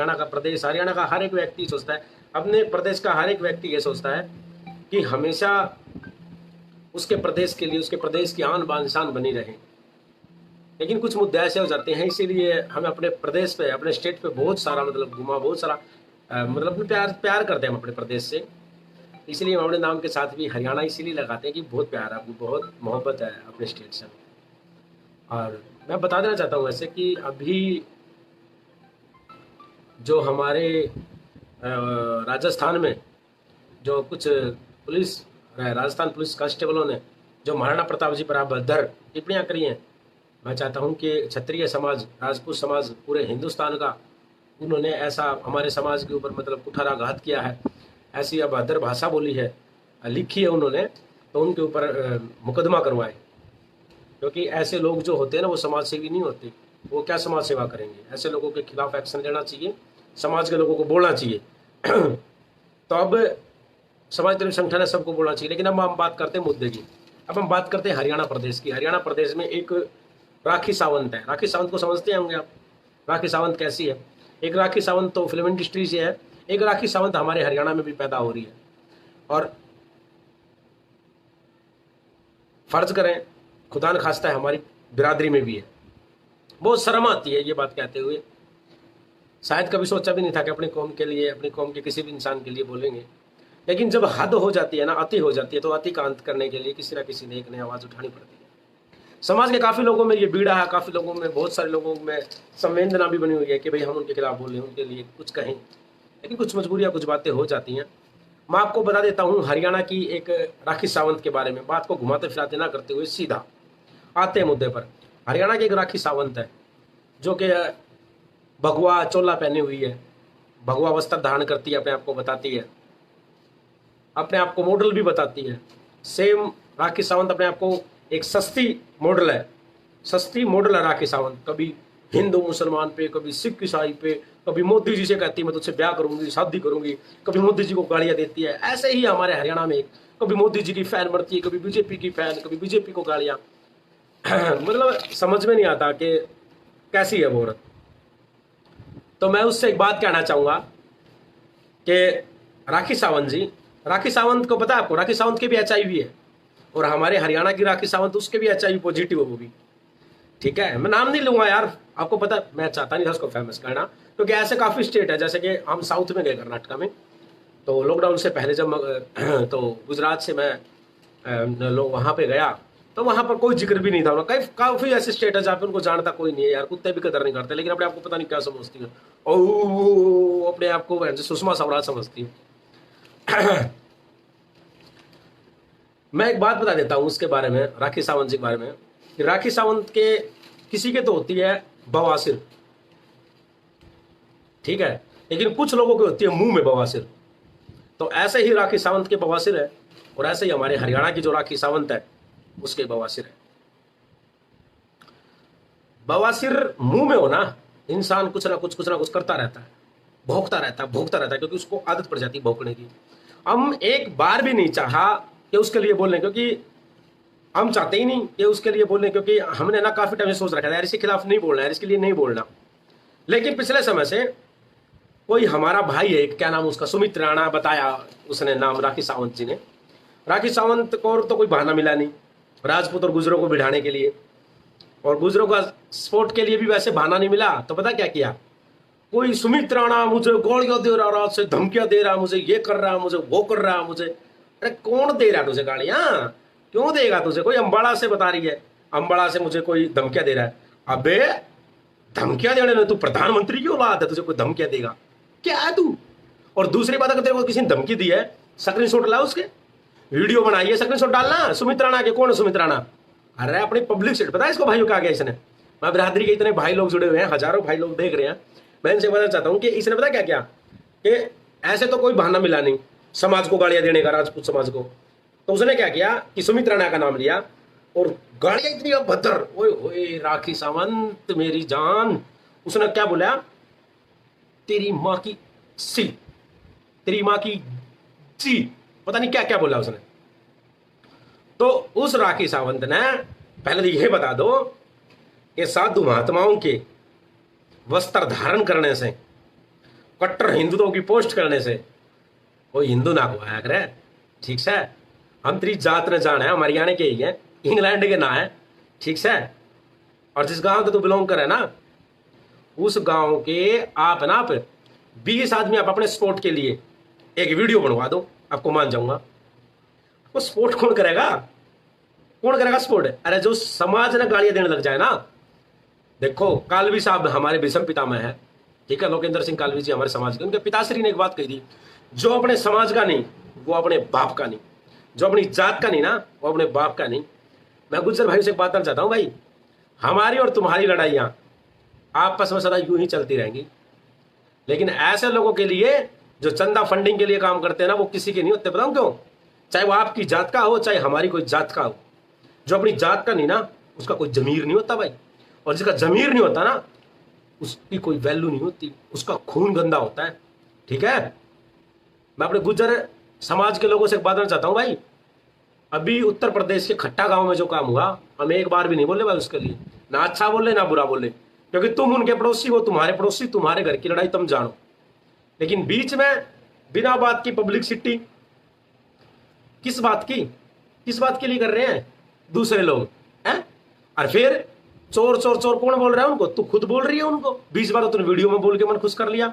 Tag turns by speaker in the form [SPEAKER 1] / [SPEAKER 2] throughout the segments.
[SPEAKER 1] हरियाणा का प्रदेश, हरियाणा का हर एक व्यक्ति सोचता है, अपने प्रदेश का हर एक व्यक्ति ये सोचता है कि हमेशा उसके प्रदेश के लिए, उसके प्रदेश की आन बान शान बनी रहे। लेकिन कुछ मुद्दे ऐसे हो जाते हैं, इसीलिए हमें अपने प्रदेश पे, अपने स्टेट पे बहुत सारा मतलब घुमा, बहुत सारा मतलब प्यार करते हैं हम अपने प्रदेश से। इसलिए हम अपने नाम के साथ भी हरियाणा इसीलिए लगाते हैं कि बहुत प्यार है, बहुत मोहब्बत है अपने स्टेट से। और मैं बता देना चाहता हूँ वैसे कि अभी जो हमारे राजस्थान में जो कुछ राजस्थान पुलिस कांस्टेबलों ने जो महाराणा प्रताप जी पर अभद्र टिप्पणियाँ करी हैं, मैं चाहता हूं कि क्षत्रिय समाज, राजपूत समाज, पूरे हिंदुस्तान का उन्होंने ऐसा हमारे समाज के ऊपर मतलब कुठाराघात किया है, ऐसी अभद्र भाषा बोली है, लिखी है उन्होंने, तो उनके ऊपर मुकदमा करवाएं। क्योंकि ऐसे लोग जो होते हैं ना वो समाज सेवी नहीं होते, वो क्या समाज सेवा करेंगे। ऐसे लोगों के खिलाफ एक्शन लेना चाहिए, समाज के लोगों को बोलना चाहिए। तो अब समाज सेवी संगठन है, सबको बोलना चाहिए। लेकिन अब हम बात करते हैं मुद्दे की। अब हम बात करते हैं हरियाणा प्रदेश की। हरियाणा प्रदेश में एक राखी सावंत है। राखी सावंत को समझते होंगे आप, राखी सावंत कैसी है। एक राखी सावंत तो फिल्म इंडस्ट्री से है, एक राखी सावंत हमारे हरियाणा में भी पैदा हो रही है। और फर्ज करें, खुदा न खास्ता है हमारी बिरादरी में भी है। बहुत शर्म आती है ये बात कहते हुए, शायद कभी सोचा भी नहीं था कि अपनी कौम के लिए, अपनी कौम के किसी भी इंसान के लिए बोलेंगे। लेकिन जब हद हो जाती है ना, अति हो जाती है, तो अति का अंत करने के लिए किसी ना किसी ने एक नई आवाज उठानी पड़ती है। समाज के काफी लोगों में ये बीड़ा है, काफी लोगों में, बहुत सारे लोगों में संवेदना भी बनी हुई है कि भाई हम उनके खिलाफ बोलें, उनके लिए कुछ कहें। लेकिन कुछ मजबूरियां, कुछ बातें हो जाती हैं। मैं आपको बता देता हूँ हरियाणा की एक राखी सावंत के बारे में, बात को घुमाते फिराते ना करते हुए सीधा आते हैं मुद्दे पर। हरियाणा की एक राखी सावंत है जो कि भगवा चोला पहनी हुई है, भगवा वस्त्र धारण करती है, अपने आप को बताती है, अपने आप को मॉडल भी बताती है। सेम राखी सावंत अपने आप को एक सस्ती मॉडल है, सस्ती मॉडल है राखी सावंत। कभी हिंदू मुसलमान पे, कभी सिख ईसाई पे, कभी मोदी जी से कहती है मैं तुझसे ब्याह करूंगी, शादी करूंगी, कभी मोदी जी को गालियां देती है। ऐसे ही हमारे हरियाणा में कभी मोदी जी की फैन बनती है, कभी बीजेपी की फैन, कभी बीजेपी को गालियां। मतलब समझ में नहीं आता कि कैसी है वो औरत। तो मैं उससे एक बात कहना चाहूंगा कि राखी सावंत जी, राखी सावंत को पता है आपको, राखी सावंत के भी HIV है, और हमारे हरियाणा की राखी सावंत उसके भी HIV पॉजिटिव है वो भी। ठीक है, मैं नाम नहीं लूंगा यार, आपको पता, मैं चाहता नहीं था उसको फेमस करना, क्योंकि ऐसे काफी स्टेट है, जैसे कि हम साउथ में गए कर्नाटका में, तो लॉकडाउन से पहले जब तो गुजरात से मैं लोग वहां पे गया, तो वहां पर कोई जिक्र भी नहीं था। काफी ऐसे स्टेट है जहाँ पे उनको जानता कोई नहीं है यार, कुत्ते भी कदर नहीं करते, लेकिन अपने आपको पता नहीं क्या समझती है, और अपने आप को सुषमा स्वराज समझती है। मैं एक बात बता देता हूं उसके बारे में, राखी सावंत जी के बारे में, कि राखी सावंत के किसी के तो होती है बवासीर, ठीक है, लेकिन कुछ लोगों की होती है मुंह में बवासीर। तो ऐसे ही राखी सावंत के बवासीर है, और ऐसे ही हमारे हरियाणा की जो राखी सावंत है उसके बवासीर है। बवासीर मुंह में हो ना, इंसान कुछ ना कुछ करता रहता है, भौंकता रहता है, क्योंकि उसको आदत पड़ जाती है भौंकने की। हम एक बार भी नहीं चाहा कि उसके लिए बोलने, क्योंकि हम चाहते ही नहीं कि उसके लिए बोलने, क्योंकि हमने ना काफी टाइम से सोच रखा था यार इसके खिलाफ नहीं बोलना है, इसके लिए नहीं बोलना। लेकिन पिछले समय से कोई हमारा भाई है, क्या नाम उसका, सुमित राणा बताया उसने नाम, राखी सावंत जी ने। राखी सावंत को तो कोई बहाना मिला नहीं राजपूत और गुजरों को बिठाने के लिए, और गुजरों का सपोर्ट के लिए भी वैसे बहाना नहीं मिला। तो पता क्या किया, कोई सुमित राणा मुझे गालियां दे रहा, रात से धमकियां दे रहा, मुझे ये कर रहा, मुझे वो कर रहा, मुझे। अरे कौन दे रहा तुझे गालियां, क्यों देगा तुझे? कोई अंबाड़ा से बता रही है, अंबाड़ा से मुझे कोई धमकियां दे रहा है। अबे धमकियां देने में तू प्रधानमंत्री की औलाद है, तुझे कोई धमकियां देगा? क्या है तू? और दूसरी बात, अगर तेरे को किसी ने धमकी दी है, स्क्रीनशॉट ला, उसके वीडियो बनाइए, स्क्रीनशॉट डालना। सुमित राणा के, कौन है सुमित राणा? अरे अपनी पब्लिक से, पता है इसको भाइयों क्या गया इसने? मैं बिरादरी के इतने भाई लोग जुड़े हुए हैं, हजारों भाई लोग देख रहे हैं, मैं इनसे बताना चाहता हूं कि इसने पता क्या किया, कि ऐसे तो कोई बहाना मिला नहीं समाज को गालियां देने का, राजपूत समाज को। तो उसने क्या किया कि सुमित राणा का नाम लिया, और गालियां इतनी अभद्र, ओए ओए राखी सावंत मेरी जान, उसने क्या बोला, तेरी माँ की सी, तेरी माँ की जी, पता नहीं क्या क्या बोला उसने। तो उस राखी सावंत ने, पहले तो यह बता दो कि साधु महात्माओं के वस्त्र धारण करने से कट्टर हिंदुत्व की पोस्ट करने से कोई हिंदू ना हुआ करे। ठीक है, हम तेरी जात न जान है, हम हरियाणा के ही है, इंग्लैंड के ना है। ठीक है, और जिस गांव के तू बिलोंग करे ना, उस गांव के आप ना आप 20 आदमी आप अपने स्पोर्ट के लिए एक वीडियो बनवा दो, आपको मान जाऊंगा। वो स्पोर्ट कौन करेगा? कौन करेगा स्पोर्ट? अरे जो समाज ने गालियां देने लग जाए ना। देखो कालवी साहब हमारे भीषम पितामह है, ठीक है, लोकेंद्र सिंह कालवी जी हमारे समाज के, उनके पिताश्री ने एक बात कही थी, जो अपने समाज का नहीं वो अपने बाप का नहीं, जो अपनी जात का नहीं ना वो अपने बाप का नहीं। मैं गुज्जर भाई से एक बात करना चाहता हूं भाई, हमारी और तुम्हारी लड़ाइयां आपस में सदा यूं ही चलती रहेंगी, लेकिन ऐसे लोगों के लिए जो चंदा फंडिंग के लिए काम करते हैं ना, वो किसी के नहीं होते। बताऊं क्यों? चाहे वो आपकी जात का हो, चाहे हमारी कोई जात का हो, जो अपनी जात का नहीं ना उसका कोई जमीर नहीं होता भाई, और जिसका जमीर नहीं होता ना उसकी कोई वैल्यू नहीं होती, उसका खून गंदा होता है। ठीक है, मैं अपने गुज्जर समाज के लोगों से एक बात करना चाहता हूं भाई, अभी उत्तर प्रदेश के खट्टा गांव में जो काम हुआ, हम एक बार भी नहीं बोले भाई उसके लिए, ना अच्छा बोले ना बुरा बोले, क्योंकि तुम उनके पड़ोसी, वो तुम्हारे पड़ोसी, तुम्हारे घर की लड़ाई तुम जानो। लेकिन बीच में बिना बात की पब्लिसिटी, किस बात की, किस बात के लिए कर रहे हैं दूसरे लोग हैं? और फिर चोर चोर चोर कौन बोल रहा है उनको? तू खुद बोल रही है उनको 20 बार, तूने वीडियो में बोल के मन खुश कर लिया।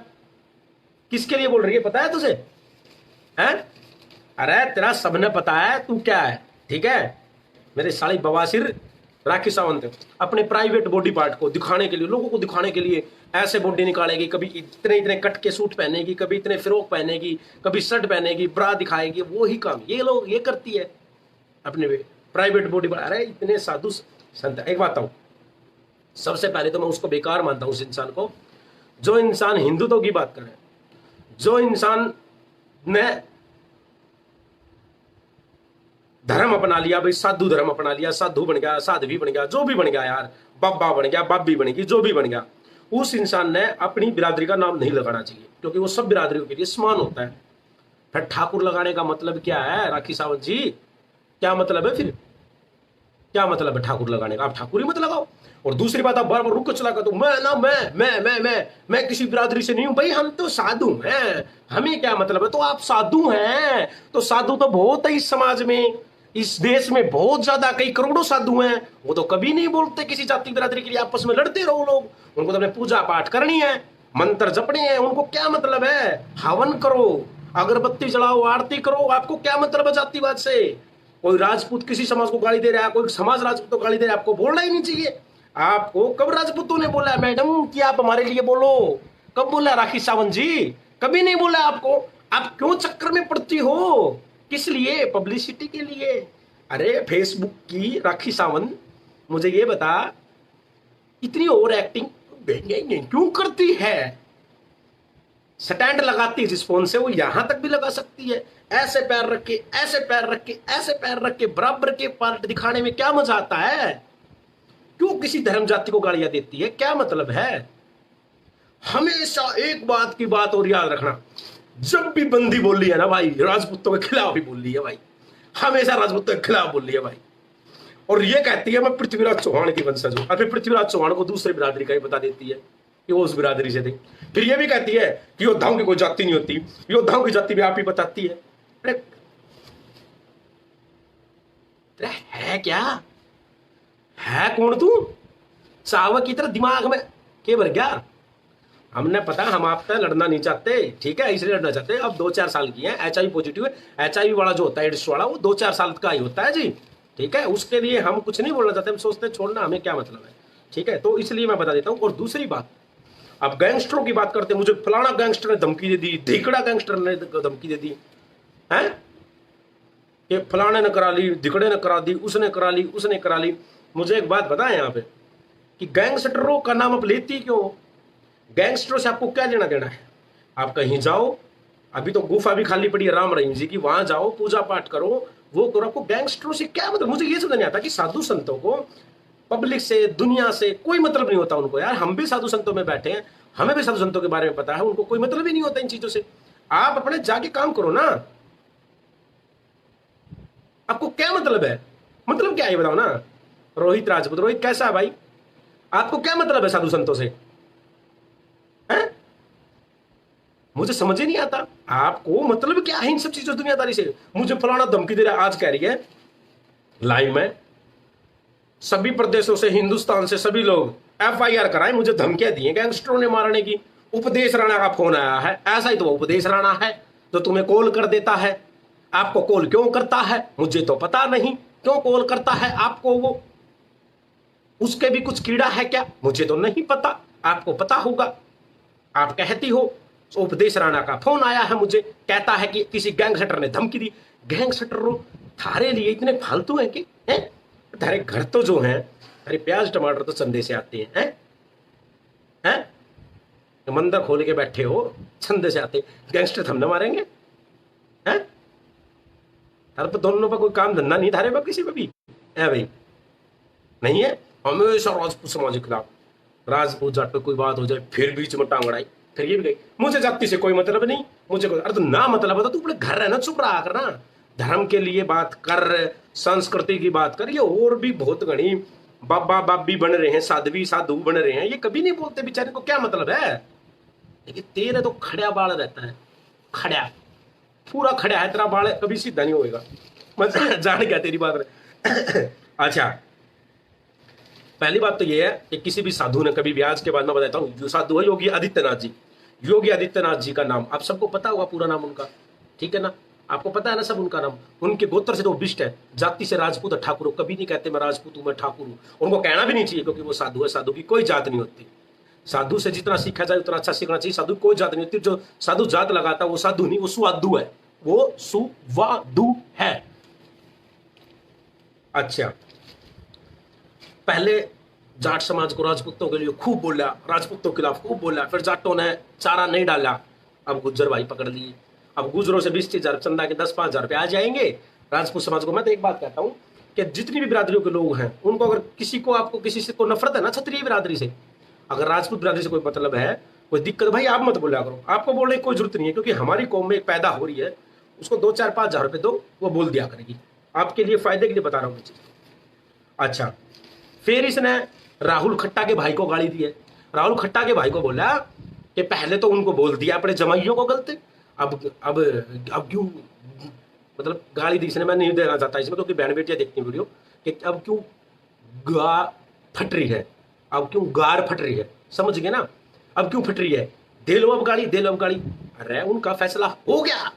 [SPEAKER 1] किसके लिए बोल रही है पता है तुझे? हैं? अरे तेरा सबने पता है तू क्या है। ठीक है, मेरे साली बवासीर राखी सावंत अपने प्राइवेट बॉडी पार्ट को दिखाने के लिए, लोगों को दिखाने के लिए ऐसे बॉडी निकालेगी, कभी इतने इतने कट के सूट पहनेगी, कभी इतने फ्रॉक पहनेगी, कभी शर्ट पहनेगी, ब्रा दिखाएगी, वो ही काम ये लोग ये करती है अपने प्राइवेट बॉडी पार्ट। अरे इतने साधु संत। एक बात बताऊं, सबसे पहले तो मैं उसको बेकार मानता हूं, उस इंसान को जो इंसान हिंदुत्व की बात करे, जो इंसान ने धर्म अपना लिया भाई, साधु धर्म अपना लिया, साधु बन गया, साध्वी बन गया, जो भी बन गया यार, बाबा बन गया, बाबी बन गई, जो भी बन गया, उस इंसान ने अपनी बिरादरी का नाम नहीं लगाना चाहिए, क्योंकि वो सब बिरादरियों के लिए समान होता है। फिर ठाकुर लगाने का मतलब क्या है राखी सावंत जी? क्या मतलब है फिर? क्या मतलब है ठाकुर लगाने का? आप ठाकुर ही मत लगाओ। और दूसरी बात, आप बार बार रुक चला कर तो मैं ना मैं किसी बिरादरी से नहीं हूं भाई, हम तो साधु हैं, हमें क्या मतलब है? तो आप साधु हैं तो साधु तो बहुत है इस समाज में, इस देश में बहुत ज्यादा, कई करोड़ों साधु हैं, वो तो कभी नहीं बोलते किसी जाति बिरादरी के लिए, आपस में लड़ते रहो लोग, उनको तो अपने पूजा पाठ करनी है, मंत्र जपने हैं, उनको क्या मतलब है? हवन करो, अगरबत्ती जलाओ, आरती करो, आपको क्या मतलब है जातिवाद से? कोई राजपूत किसी समाज को गाली दे रहा है, कोई समाज राजपूत को गाली दे रहा है, आपको बोलना ही नहीं चाहिए। आपको कब राजपूतों ने बोला मैडम कि आप हमारे लिए बोलो? कब बोला राखी सावंत जी? कभी नहीं बोला आपको। आप क्यों चक्कर में पड़ती हो? किस लिए? पब्लिसिटी के लिए। अरे फेसबुक की राखी सावंत, मुझे ये बता, इतनी ओवर एक्टिंग क्यों करती है? स्टैंड लगाती है जिस फोन से, वो यहां तक भी लगा सकती है, ऐसे पैर रख के, ऐसे पैर रख के, ऐसे पैर रख के, बराबर के पार्ट दिखाने में क्या मजा आता है? क्यों किसी धर्म जाति को गालियां देती है? क्या मतलब है? हमेशा एक बात की बात और याद रखना, जब भी बंदी बोल रही है ना भाई, राजपूतों के खिलाफ ही बोल रही है भाई, हमेशा राजपूतों के खिलाफ बोल रही है भाई। और ये कहती है मैं पृथ्वीराज चौहान की वंशज हूं, और फिर पृथ्वीराज चौहान को दूसरे बिरादरी का ही बता देती है कि वो उस बिरादरी से थे। फिर ये भी कहती है कि योद्धाओं की कोई जाति नहीं होती, योद्धाओं की जाति भी आप ही बताती है। अरे है क्या? है कौन तू? चावक की तरह दिमाग में के भर गया? हमने पता, हम आपसे लड़ना नहीं चाहते, ठीक है, इसलिए लड़ना चाहते। अब 2-4 साल की है, HIV पॉजिटिव है, HIV वाला जो होता है, एड्स वाला, वो 2-4 साल का ही होता है जी, ठीक है, उसके लिए हम कुछ नहीं बोलना चाहते, हम सोचते छोड़ना हमें क्या मतलब है, ठीक है, तो इसलिए मैं बता देता हूँ। और दूसरी बात, अब गैंगस्टरों की बात करते हैं, मुझे फलाना गैंगस्टर ने धमकी दे दी, धिकड़ा गैंगस्टर ने धमकी दे दी है, कि फलाने ने करा ली, धिकड़े ने करा दी, उसने करा ली, उसने करा ली। मुझे एक बात बताएं यहाँ पे कि गैंगस्टरों का नाम आप लेती क्यों? गैंगस्टरों से आपको क्या लेना देना है? आप कहीं जाओ, अभी तो गुफा भी खाली पड़ी है राम रहीम जी की, वहां जाओ, पूजा पाठ करो, वो करो, आपको गैंगस्टरों से क्या मतलब? मुझे ये समझ नहीं आता कि साधु संतों को पब्लिक से, दुनिया से कोई मतलब नहीं होता उनको। यार हम भी साधु संतों में बैठे हैं, हमें भी साधु संतों के बारे में पता है, उनको कोई मतलब ही नहीं होता इन चीजों से। आप अपने जाके काम करो ना, आपको क्या मतलब है? मतलब क्या है बताओ ना। रोहित राजपूत, रोहित कैसा है भाई? आपको क्या मतलब है साधु संतों से? मुझे समझ ही नहीं आता आपको मतलब क्या है इन सब चीजों दुनियादारी से। मुझे फलाना धमकी दे रहा है, आज कह रही है लाइव में सभी प्रदेशों से, हिंदुस्तान से सभी लोग FIR कराएं, मुझे धमकियां दी हैं गैंगस्टरों ने मारने की। उपदेश राणा का फोन आया है, ऐसा ही तो वो उपदेश राणा है जो तुम्हें कॉल कर देता है। आपको कॉल क्यों करता है मुझे तो पता नहीं, क्यों कॉल करता है आपको वो, उसके भी कुछ कीड़ा है क्या मुझे तो नहीं पता, आपको पता होगा। आप कहती हो उपदेश राणा का फोन आया है मुझे, कहता है कि किसी गैंगस्टर ने धमकी दी। गैंगस्टर थारे लिए इतने फालतू हैं कि हैं? थारे घर तो जो हैं, थारे प्याज टमाटर तो चंदे से आते हैं, हैं? मंदिर खोल के बैठे हो, चंदे से आते, गैंगस्टर थमने मारेंगे हैं? थारे पर दोनों पर कोई काम धंधा नहीं, थारे पर किसी पर भी है भाई नहीं है। हमेशा राजपूत समाज के खिलाफ, राजपूत जाट पे कोई बात हो जाए फिर बीच में टांग अड़ाई, फिर ये भी गई। मुझे जाति से कोई मतलब नहीं, मुझे कोई, अरे तो ना मतलब है तो तू अपने घर रहना, चुप रहा करना, धर्म के लिए बात कर, संस्कृति की बात कर। ये और भी बहुत घनी बाबा बाबी बन रहे हैं, साध्वी साधु बन रहे हैं, ये कभी नहीं बोलते बेचारे को क्या मतलब है। लेकिन तेरे तो खड़ा बाल रहता है, खड़ा पूरा खड़ा है तेरा बाल, कभी सीधा नहीं होएगा। मैं जान गया तेरी बात में। अच्छा, पहली बात तो ये है कि किसी भी साधु ने कभी भी, आज के बाद मैं बताता हूँ, जो साधु है योगी आदित्यनाथ जी, योगी आदित्यनाथ जी का नाम आप सबको पता होगा, पूरा नाम उनका, ठीक है ना, आपको पता है ना सब उनका नाम। उनके गोत्र से तो बिष्ट है, जाति से राजपूत है, ठाकुर, कभी नहीं कहते मैं राजपूत हूं, मैं ठाकुर हूं। उनको कहना भी नहीं चाहिए क्योंकि वो साधु है, साधु की कोई जात नहीं होती। साधु से जितना सीखा जाए उतना अच्छा सीखना चाहिए, साधु कोई जात नहीं होती। जो साधु जात लगाता है वो साधु नहीं, वो सुवादु है, वो सुवादु है। अच्छा, पहले जाट समाज को राजपूतों के लिए खूब बोला, राजपूतों के खिलाफ खूब बोला, फिर जाटों ने चारा नहीं डाला, अब गुज्जर भाई पकड़ लिए। अब गुजरों से 20,000 चंदा के 10-5 हजार रुपये आ जाएंगे राजपूत समाज को। मैं तो एक बात कहता हूं कि जितनी भी बिरादरियों के लोग हैं उनको, अगर किसी को, आपको किसी से कोई नफरत है ना, क्षत्रिय बिरादरी से, अगर राजपूत बिरादरी से कोई मतलब है, कोई दिक्कत, भाई आप मत बोला करो, आपको बोलने की कोई जरूरत नहीं है, क्योंकि हमारी कौम में एक पैदा हो रही है, उसको 2-4-5 हजार रुपये दो, वो बोल दिया करेगी। आपके लिए फायदे के लिए बता रहा हूँ। अच्छा, फिर इसने राहुल खट्टा के भाई को गाली दी है। राहुल खट्टा के भाई को बोला कि पहले तो उनको बोल दिया अपने जमाइयों को गलत, अब क्यों, मतलब गाली दी इसने, मैं नहीं देना चाहता इसमें क्योंकि बहन बेटियां देखती वीडियो, कि अब क्यों गा फट रही है, अब क्यों गार फट रही है, समझ गए ना, अब क्यों फट रही है, दे लो अब गाली, दे लो अब गाली। अरे उनका फैसला हो गया,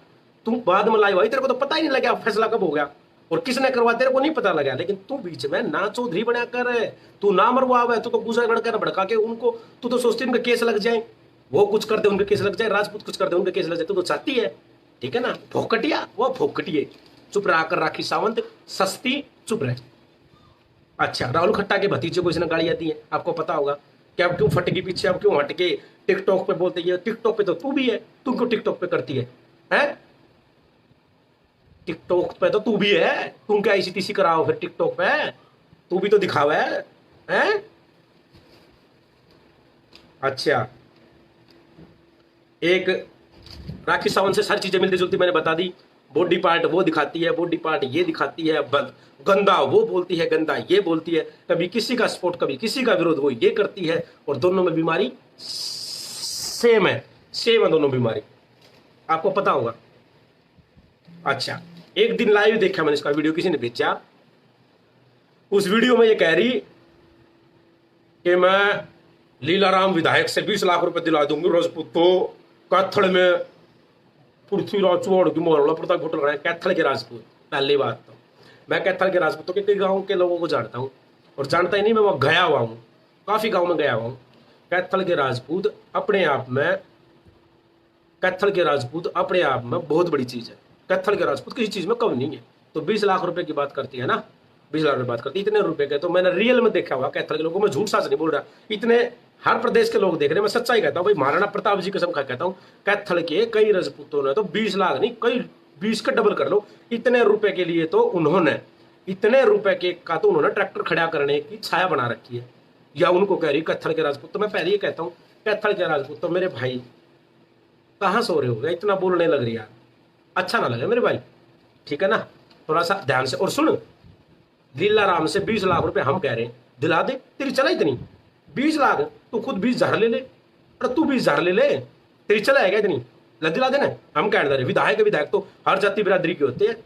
[SPEAKER 1] तुम बाद में लाई भाई, तेरे को तो पता ही नहीं लगा फैसला कब हो गया और किसने करवा, तेरे को नहीं पता लगा। लेकिन तू बीच में ना चौधरी बना कर, तू ना मरवा, तू तो गुजर गड़कर भड़का के उनको, तू तो सोचती उनके केस लग जाए, वो कुछ कर दे उनके केस लग जाए, राजपूत कुछ कर दे उनके केस लग जाए, तू तो चाहती है, ठीक है ना, फोकटिया, वो फोकटिए, चुप रहा कर राखी सावंत, सस्ती, चुप रहे। अच्छा, राहुल खट्टा के भतीजे को इसने गालियां दी है, आपको पता होगा कि अब क्यों फटकी पीछे, अब क्यों हटके टिकटॉक पे बोलते हैं, टिकटॉक पे तो तू भी है, तू क्यों टिकटॉक पे करती है? टिकटॉक पे तो तू भी है, तुम क्या इसी तीसी कराओ फिर टिकटॉक पे, तू भी तो दिखावा है? अच्छा, एक राखी सावंत से सारी चीजें मिलती जुलती मैंने बता दी। बॉडी पार्ट वो दिखाती है, बॉडी पार्ट ये दिखाती है, गंदा वो बोलती है, गंदा ये बोलती है, कभी किसी का सपोर्ट कभी किसी का विरोध, वो ये करती है, और दोनों में बीमारी सेम है, सेम है दोनों बीमारी, आपको पता होगा। अच्छा, एक दिन लाइव देखा मैंने इसका वीडियो, किसी ने भेजा, उस वीडियो में ये कह रही कि मैं लीलाराम विधायक से 20 लाख रुपए दिला दूंगी राजपूत को, कैथल में पृथ्वीराज चौहान की मोहल्ला प्रताप होटल रहे कैथल के राजपूत। पहली बात तो मैं कैथल के राजपूतों के कई गाँव के लोगों को जानता हूँ, और जानता ही नहीं, मैं वहाँ गया हुआ हूँ, काफी गाँव में गया हुआ हूँ। कैथल के राजपूत अपने आप में, कैथल के राजपूत अपने आप में बहुत बड़ी चीज है, कैथल के राजपूत किसी चीज में कम नहीं है। तो 20 लाख रुपए की बात करती है ना, 20 लाख रुपए बात करती है, इतने रुपए के तो मैंने रियल में देखा हुआ कैथल के लोगों में, झूठ साच नहीं बोल रहा, इतने हर प्रदेश के लोग देख रहे हैं, मैं सच्चाई कहता हूँ भाई, महाराणा प्रताप जी कसम खा कहता हूँ, कैथल के कई राजपूतों ने तो 20 लाख नहीं, कई 20 का डबल कर लो, इतने रुपए के लिए तो उन्होंने, इतने रुपए के का तो उन्होंने ट्रैक्टर खड़ा करने की छाया बना रखी है, या उनको कह रही कैथल के राजपूत। तो मैं पहले ये कहता हूँ, कैथल के राजपूत तो मेरे भाई कहाँ सो रहे हो, इतना बोलने लग रही यार, अच्छा ना लगे मेरे भाई, ठीक है ना, थोड़ा सा ध्यान से। और सुन, लीलाराम से 20 लाख रुपए हम कह रहे हैं, दिला दे, तेरी चला इतनी 20 लाख, तू खुद 20 हजार ले ले, अरे तू 20 हजार ले ले, तेरी चला है क्या इतनी? दिला देना, हम क्या दे रहे? विधायक तो हर जाति बिरादरी के होते हैं,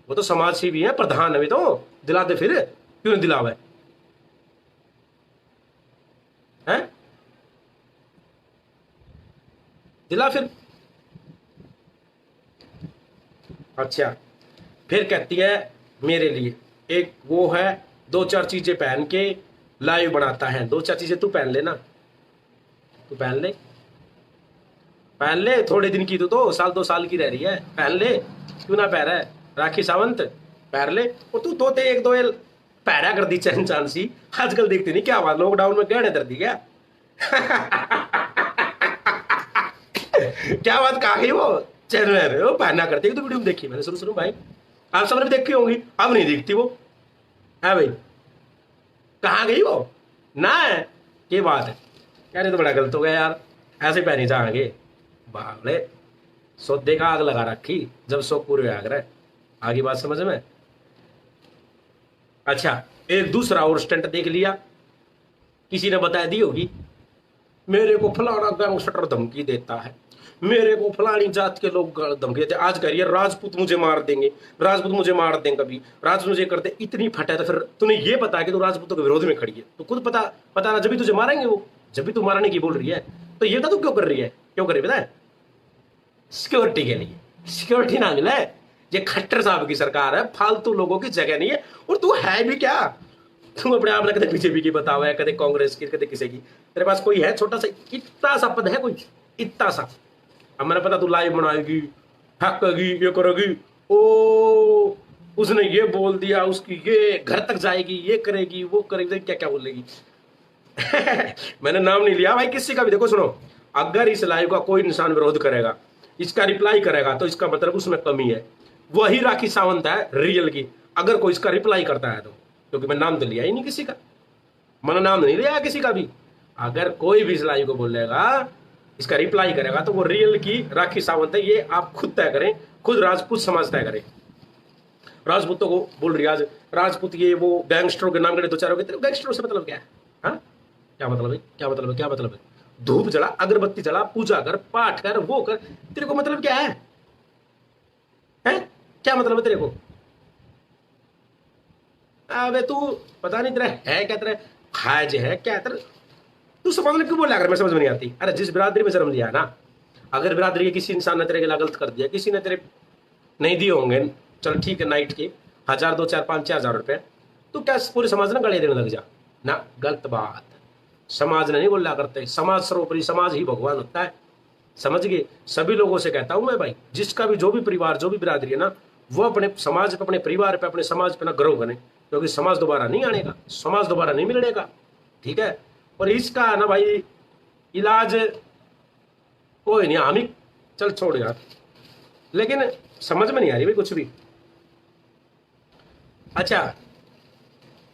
[SPEAKER 1] वो तो समाज सेवी है, प्रधान है, तो दिला दे, फिर क्यों नहीं दिलावे हैं? दिला फिर। अच्छा, फिर कहती है मेरे लिए एक वो है, 2-4 चीजें पहन के लाइव बनाता है, 2-4 चीजें तू पहन ले ना, तू पहन ले, पहन ले, थोड़े दिन की तो साल 2 साल की रह रही है, पहन ले, क्यों ना पहन है? राखी सावंत पहन ले, और तू दो ते एक दो पैरा कर दी चैन चांद सी, आजकल देखती नहीं क्या बात, लॉकडाउन में गहने दर दी क्या? क्या बात कहा गई वो चैन में वो पहना करती है, तो वीडियो में देखी मैंने शुरू भाई, आप सबने भी देखी होंगी, अब नहीं दिखती वो है भाई, कहाँ गई वो ना है, ये बात है यार, ये तो बड़ा गलत हो गया यार, ऐसे पहनी जाएंगे बावले, सौदे का आग लगा रखी, जब सो पूरे आग रहे, आगे बात समझ में? अच्छा, एक दूसरा और स्टंट देख लिया, किसी ने बता दी होगी, मेरे को फलाना गैंगस्टर धमकी देता है, मेरे को फलानी जात के लोग धमकी देते, आज कह रही है राजपूत मुझे मार देंगे, राजपूत मुझे मार देंगे, कभी राजपूत मुझे करते, इतनी फटे, तो फिर तूने ये पता कि तू राजपूतों के विरोध में खड़ी है, तो खुद पता ना, जब भी तुझे मारेंगे वो, जब भी तू मारने की बोल रही है, तो ये तू क्यों कर रही है, क्यों कर रही है पता है? सिक्योरिटी के लिए, सिक्योरिटी ना मिले, ये खट्टर साहब की सरकार है, फालतू लोगों की जगह नहीं है, और तू है भी क्या, तुम अपने आप ने कदे बीजेपी की बतावा है, कदे कांग्रेस की, कदे किसी की, तेरे पास कोई है छोटा सा इतना सा पद है कोई, इतना सा, अब मैंने पता तू लाइव बनाएगी, हकेगी, ये करेगी, ओ उसने ये बोल दिया, उसकी ये घर तक जाएगी, ये करेगी, वो करेगी, क्या क्या बोलेगी। मैंने नाम नहीं लिया भाई किसी का भी, देखो सुनो, अगर इस लाइव का कोई इंसान विरोध करेगा, इसका रिप्लाई करेगा, तो इसका मतलब उसमें कमी है, वही राखी सावंत है रियल की, अगर कोई इसका रिप्लाई करता है तो, क्योंकि मैं नाम तो लिया ही नहीं किसी का, मैंने नाम नहीं लिया किसी का भी, अगर कोई भी इस लाइव को बोलेगा, इसका रिप्लाई करेगा, तो वो रियल की राखी सावंत है, ये आप खुद तय करें, खुद राजपूत समाज तय करें। राजपूतों को बोल रही आज राजपूत ये वो गैंगस्टरों के नाम के 2-4 हो गए, गैंगस्टरों से मतलब क्या है? हाँ, क्या मतलब है, क्या मतलब है, क्या मतलब है? धूप जला, अगरबत्ती जला, पूजा कर, पाठ कर, वो कर, तेरे को मतलब क्या है? हैं? क्या मतलब है तेरे को? अबे तू पता नहीं तेरा है क्या, तेरा हाज है क्या, तेरा तू समझ क्यों बोला, अगर मैं समझ में नहीं आती। अरे जिस बिरादरी में जन्म लिया ना, अगर बिरादरी के किसी इंसान ने तेरे के लिए गलत कर दिया, किसी ने तेरे नहीं दिए होंगे, चल ठीक है, नाइट के 1000, 2, 4, 5, 4,000 रुपए, तो क्या पूरे समाज ने गले देने लग जा ना? गलत बात, समाज ने नहीं बोला करते, समाज सर्वोपरि, समाज ही भगवान होता है, समझ गए? सभी लोगों से कहता हूं मैं भाई, जिसका भी जो भी परिवार, जो भी बिरादरी है ना, वो अपने समाज पे, अपने परिवार पे, अपने समाज पे ना गर्व करें, क्योंकि समाज दोबारा नहीं आने का, समाज दोबारा नहीं मिलने का, ठीक है? और इसका ना भाई इलाज कोई नहीं, हम ही चल छोड़ यार, लेकिन समझ में नहीं आ रही भाई कुछ भी। अच्छा,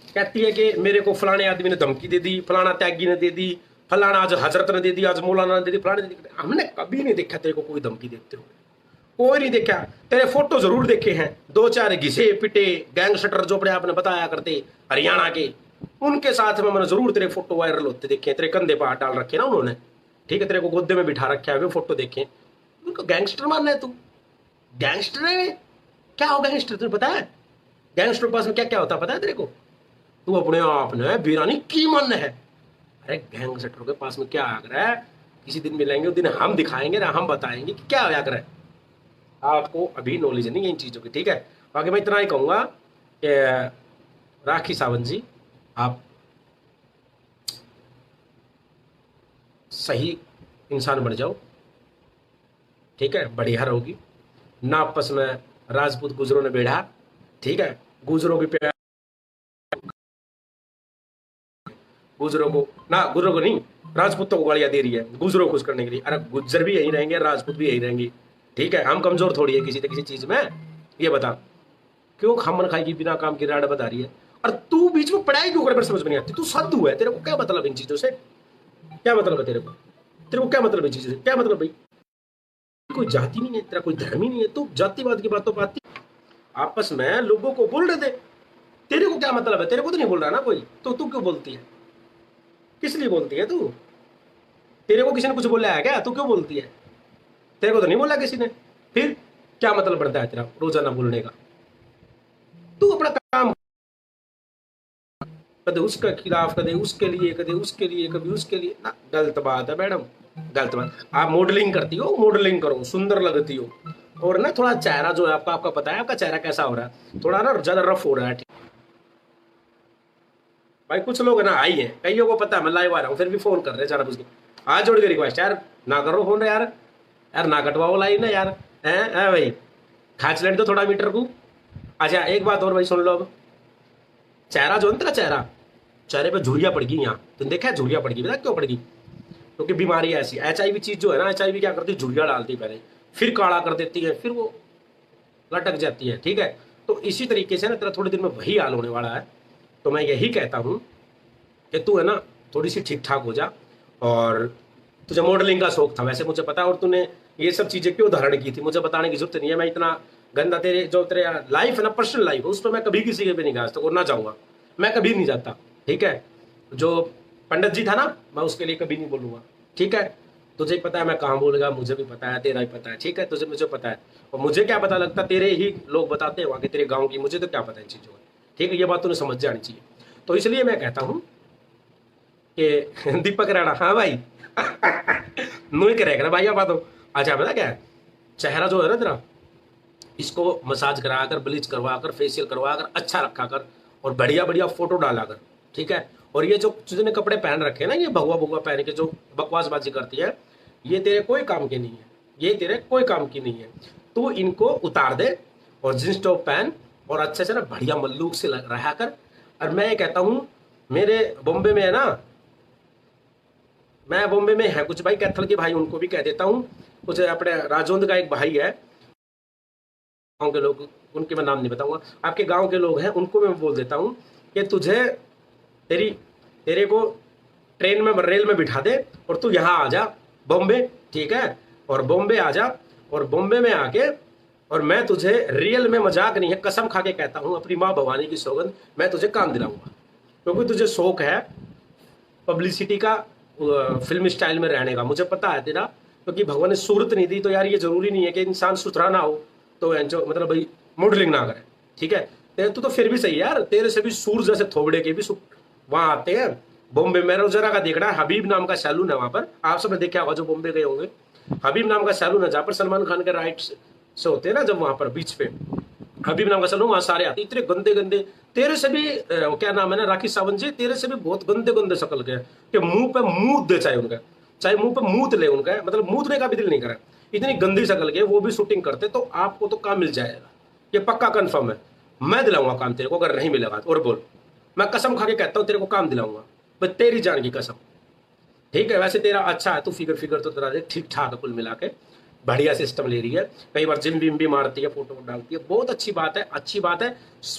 [SPEAKER 1] कहती है कि मेरे को फलाने आदमी ने धमकी दे दी, फलाना त्यागी ने दे दी, फलाना आज हजरत ने दे दी, आज मौलाना ने दे दी, फलाने ने दे दी। हमने कभी नहीं देखा तेरे को कोई धमकी देते हुए, कोई नहीं देखा। तेरे फोटो जरूर देखे हैं, 2-4 घिसे पिटे गैंगस्टर जो अपने आपने बताया करते हरियाणा के, उनके साथ में मैंने जरूर तेरे फोटो वायरल होते देखे, तेरे कंधे पर हाथ डाल रखे ना उन्होंने, ठीक है, तेरे को गोदे में बिठा रखा है, वे फोटो देखे। उनको गैंगस्टर मानना है तू? गैंगस्टर है क्या हो? गैंगस्टर तुझे पता है गैंगस्टर के पास में क्या क्या होता है पता है तेरे को? तू अपने आप ने बीरानी की मन है, अरे गैंगस्टर के पास में क्या आकर है, किसी दिन मिलेंगे, उस दिन हम दिखाएंगे ना, हम बताएंगे कि क्या आकर है। आपको अभी नॉलेज नहीं है इन चीजों की, ठीक है? बाकी मैं इतना ही कहूंगा कि राखी सावंत जी, आप सही इंसान बन जाओ, ठीक है? बढ़िया रहोगी ना, आपस में राजपूत गुजरों ने बेढ़ा, ठीक है? गुजरों की प्यार, गुजरों को ना, गुजरों को नहीं, राजपूतों को गालियां दे रही है गुजरों को खुश करने के लिए। अरे गुज्जर भी यही रहेंगे, राजपूत भी यही रहेंगे, ठीक है? हम कमजोर थोड़ी है किसी न किसी चीज में, ये बता क्यों खामन खाएगी बिना काम की राड बता रही है? और तू बीच में पढ़ाई क्यों कर, समझ में नहीं आती। तू साधु है, तेरे को क्या मतलब इन चीजों से, क्या मतलब है तेरे को? तेरे को क्या मतलब इन चीजों से, क्या मतलब भाई? कोई जाति नहीं है, तेरा कोई धर्म ही नहीं है, तू जातिवाद की बातों पर आती। आपस में लोगों को बोल रहे थे, तेरे को क्या मतलब है? तेरे को तो नहीं बोल रहा ना कोई, तो तू क्यों बोलती है? किस लिए बोलती है तू? तेरे को किसी ने कुछ बोला है क्या? तू क्यों बोलती है? तेरे को तो नहीं बोला किसी ने, फिर क्या मतलब बनता है तेरा रोजाना बोलने का? तू अपना काम, कदे उसके खिलाफ, कदे उसके लिए, कदे उसके लिए, कभी उसके लिए ना। गलत बात है मैडम, गलत बात। आप मॉडलिंग करती हो, मॉडलिंग करो, सुंदर लगती हो, और ना थोड़ा चेहरा जो है आपका, आपका पता है आपका चेहरा कैसा हो रहा है, थोड़ा ना ज्यादा रफ हो रहा है। भाई कुछ लोग ना आई हैं, कईयों को पता है मैं लाइव आ रहा हूँ, फिर भी फोन कर रहे हैं जाना बुझ के। आज जोड़ के रिक्वेस्ट यार, ना करो फोन यार, यार ना कटवाओ लाइव ना यार, है भाई, खाच लेने तो थोड़ा मीटर को। अच्छा एक बात और भाई सुन लो, अब चेहरा जो है तेरा चेहरा, चेहरे पे झुर्रियां पड़ गई यहाँ, तुमने देखा है झुर्रियां पड़ गई, पता क्यों पड़ गई? क्योंकि बीमारी ऐसी, HIV चीज जो है ना, HIV क्या करती है, झुर्रियां डालती है पहले, फिर काला कर देती है, फिर वो लटक जाती है, ठीक है। तो इसी तरीके से ना तेरा थोड़े दिन में वही हाल होने वाला है। तो मैं यही कहता हूँ कि तू है ना थोड़ी सी ठीक ठाक हो जा। और तुझे मॉडलिंग का शौक था वैसे मुझे पता है, और तूने ये सब चीजें क्यों धारण की थी मुझे बताने की जरूरत नहीं है। मैं इतना गंदा तेरे जो तेरे लाइफ है ना, पर्सनल लाइफ, उस पर मैं कभी किसी के भी नहीं गया तो ना चाहूंगा, मैं कभी नहीं जाता, ठीक है। जो पंडित जी था ना, मैं उसके लिए कभी नहीं बोलूंगा, ठीक है। तुझे पता है मैं कहाँ बोलेगा, मुझे भी पता है, तेरा भी पता है, ठीक है। तुझे मुझे पता है, और मुझे क्या पता लगता, तेरे ही लोग बताते हैं वहां के, तेरे गाँव की, मुझे तो क्या पता है इन चीजों का, ठीक है। ये बात तूने समझ जानी चाहिए। तो इसलिए मैं कहता हूँ कि दीपक राणा, हाँ भाई नुई करेगा ना भाई आप बात। अच्छा पता क्या है, चेहरा जो है ना तेरा, इसको मसाज करा कर, ब्लीच करवा कर, फेशियल करवा कर, अच्छा रखा कर, और बढ़िया बढ़िया फोटो डाला कर, ठीक है। और ये जो तुझने कपड़े पहन रखे हैं ना, ये भगवा भगवा पहन के जो बकवासबाजी करती है, ये तेरे कोई काम के नहीं है, ये तेरे कोई काम की नहीं है। तू इनको उतार दे और जींस टॉप पहन, और अच्छे से ना बढ़िया मल्लूक से रहा कर। और मैं ये कहता हूँ, मेरे बॉम्बे में है ना, मैं बॉम्बे में है कुछ भाई कैथल के भाई, उनको भी कह देता हूँ, कुछ अपने राजौंद का एक भाई है, गाँव के लोग, उनके मैं नाम नहीं बताऊंगा, आपके गांव के लोग हैं, उनको मैं बोल देता हूँ कि तुझे तेरी तेरे को ट्रेन में, रेल में बिठा दे, और तू यहाँ आ जा बॉम्बे, ठीक है। और बॉम्बे आ जा, और बॉम्बे में आके, और मैं तुझे रियल में, मजाक नहीं है, कसम खा के कहता हूँ अपनी माँ भवानी की सौगंध, मैं तुझे काम दिलाऊंगा। क्योंकि तुझे शौक है पब्लिसिटी का, फिल्म स्टाइल में रहने का, मुझे पता है तेरा। क्योंकि भगवान ने सूरत नहीं दी, तो यार ये जरूरी नहीं है कि इंसान सुथरा ना हो तो जो मतलब भाई मॉडलिंग ना करे, ठीक है। तू तो फिर भी सही है यार, तेरे से भी सूर जैसे थोबड़े के भी वहां आते हैं बॉम्बे में। जरा का देखना है, हबीब नाम का सैलून है वहां पर, आप सब ने देखा होगा जो बॉम्बे गए होंगे, हबीब नाम का सैलून है, जहाँ पर सलमान खान के राइट से होते हैं ना, जब वहां पर बीच पे हबीब नाम का सैलून, वहां सारे आते, इतने गंदे गंदे, तेरे से भी क्या नाम है ना, राखी सावंत जी, तेरे से भी बहुत गंदे गंदे शक्ल के, कि मुंह पे मूत दे, चाहे उनका, चाहे मुंह पे मूत ले उनका, मतलब मूतने का भी दिल नहीं करा, इतनी गंदी शक्ल के, वो भी शूटिंग करते। तो आपको तो काम मिल जाएगा, ये पक्का कंफर्म है, मैं दिलाऊंगा काम तेरे को, अगर नहीं मिलेगा तो। और बोल, मैं कसम खा के कहता हूँ तेरे को काम दिलाऊंगा, बस तेरी जान की कसम, ठीक है। वैसे तेरा अच्छा है, तू फिगर फिगर तो तेरा ठीक ठाक है, कुल मिला के बढ़िया सिस्टम ले रही है, कई बार जिम विम भी मारती है, फोटो डालती है, बहुत अच्छी बात है, अच्छी बात है।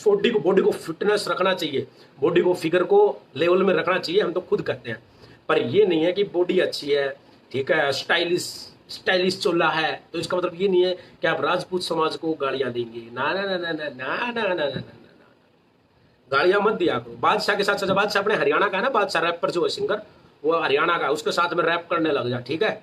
[SPEAKER 1] बॉडी को फिटनेस रखना चाहिए, बॉडी को फिगर को लेवल में रखना चाहिए, हम तो खुद करते हैं। पर ये नहीं है कि बॉडी अच्छी है, ठीक है, स्टाइलिश स्टाइलिश चोला है, तो इसका मतलब ये नहीं है कि आप राजपूत समाज को गालियां देंगे, ना ना ना ना ना ना ना ना ना ना, गालियां मत दिया करो। बादशाह के साथ सजा, बादशाह अपने हरियाणा का है ना, बादशाह रैपर जो है सिंगर, वो हरियाणा का, उसके साथ में रैप करने लग जा, ठीक है,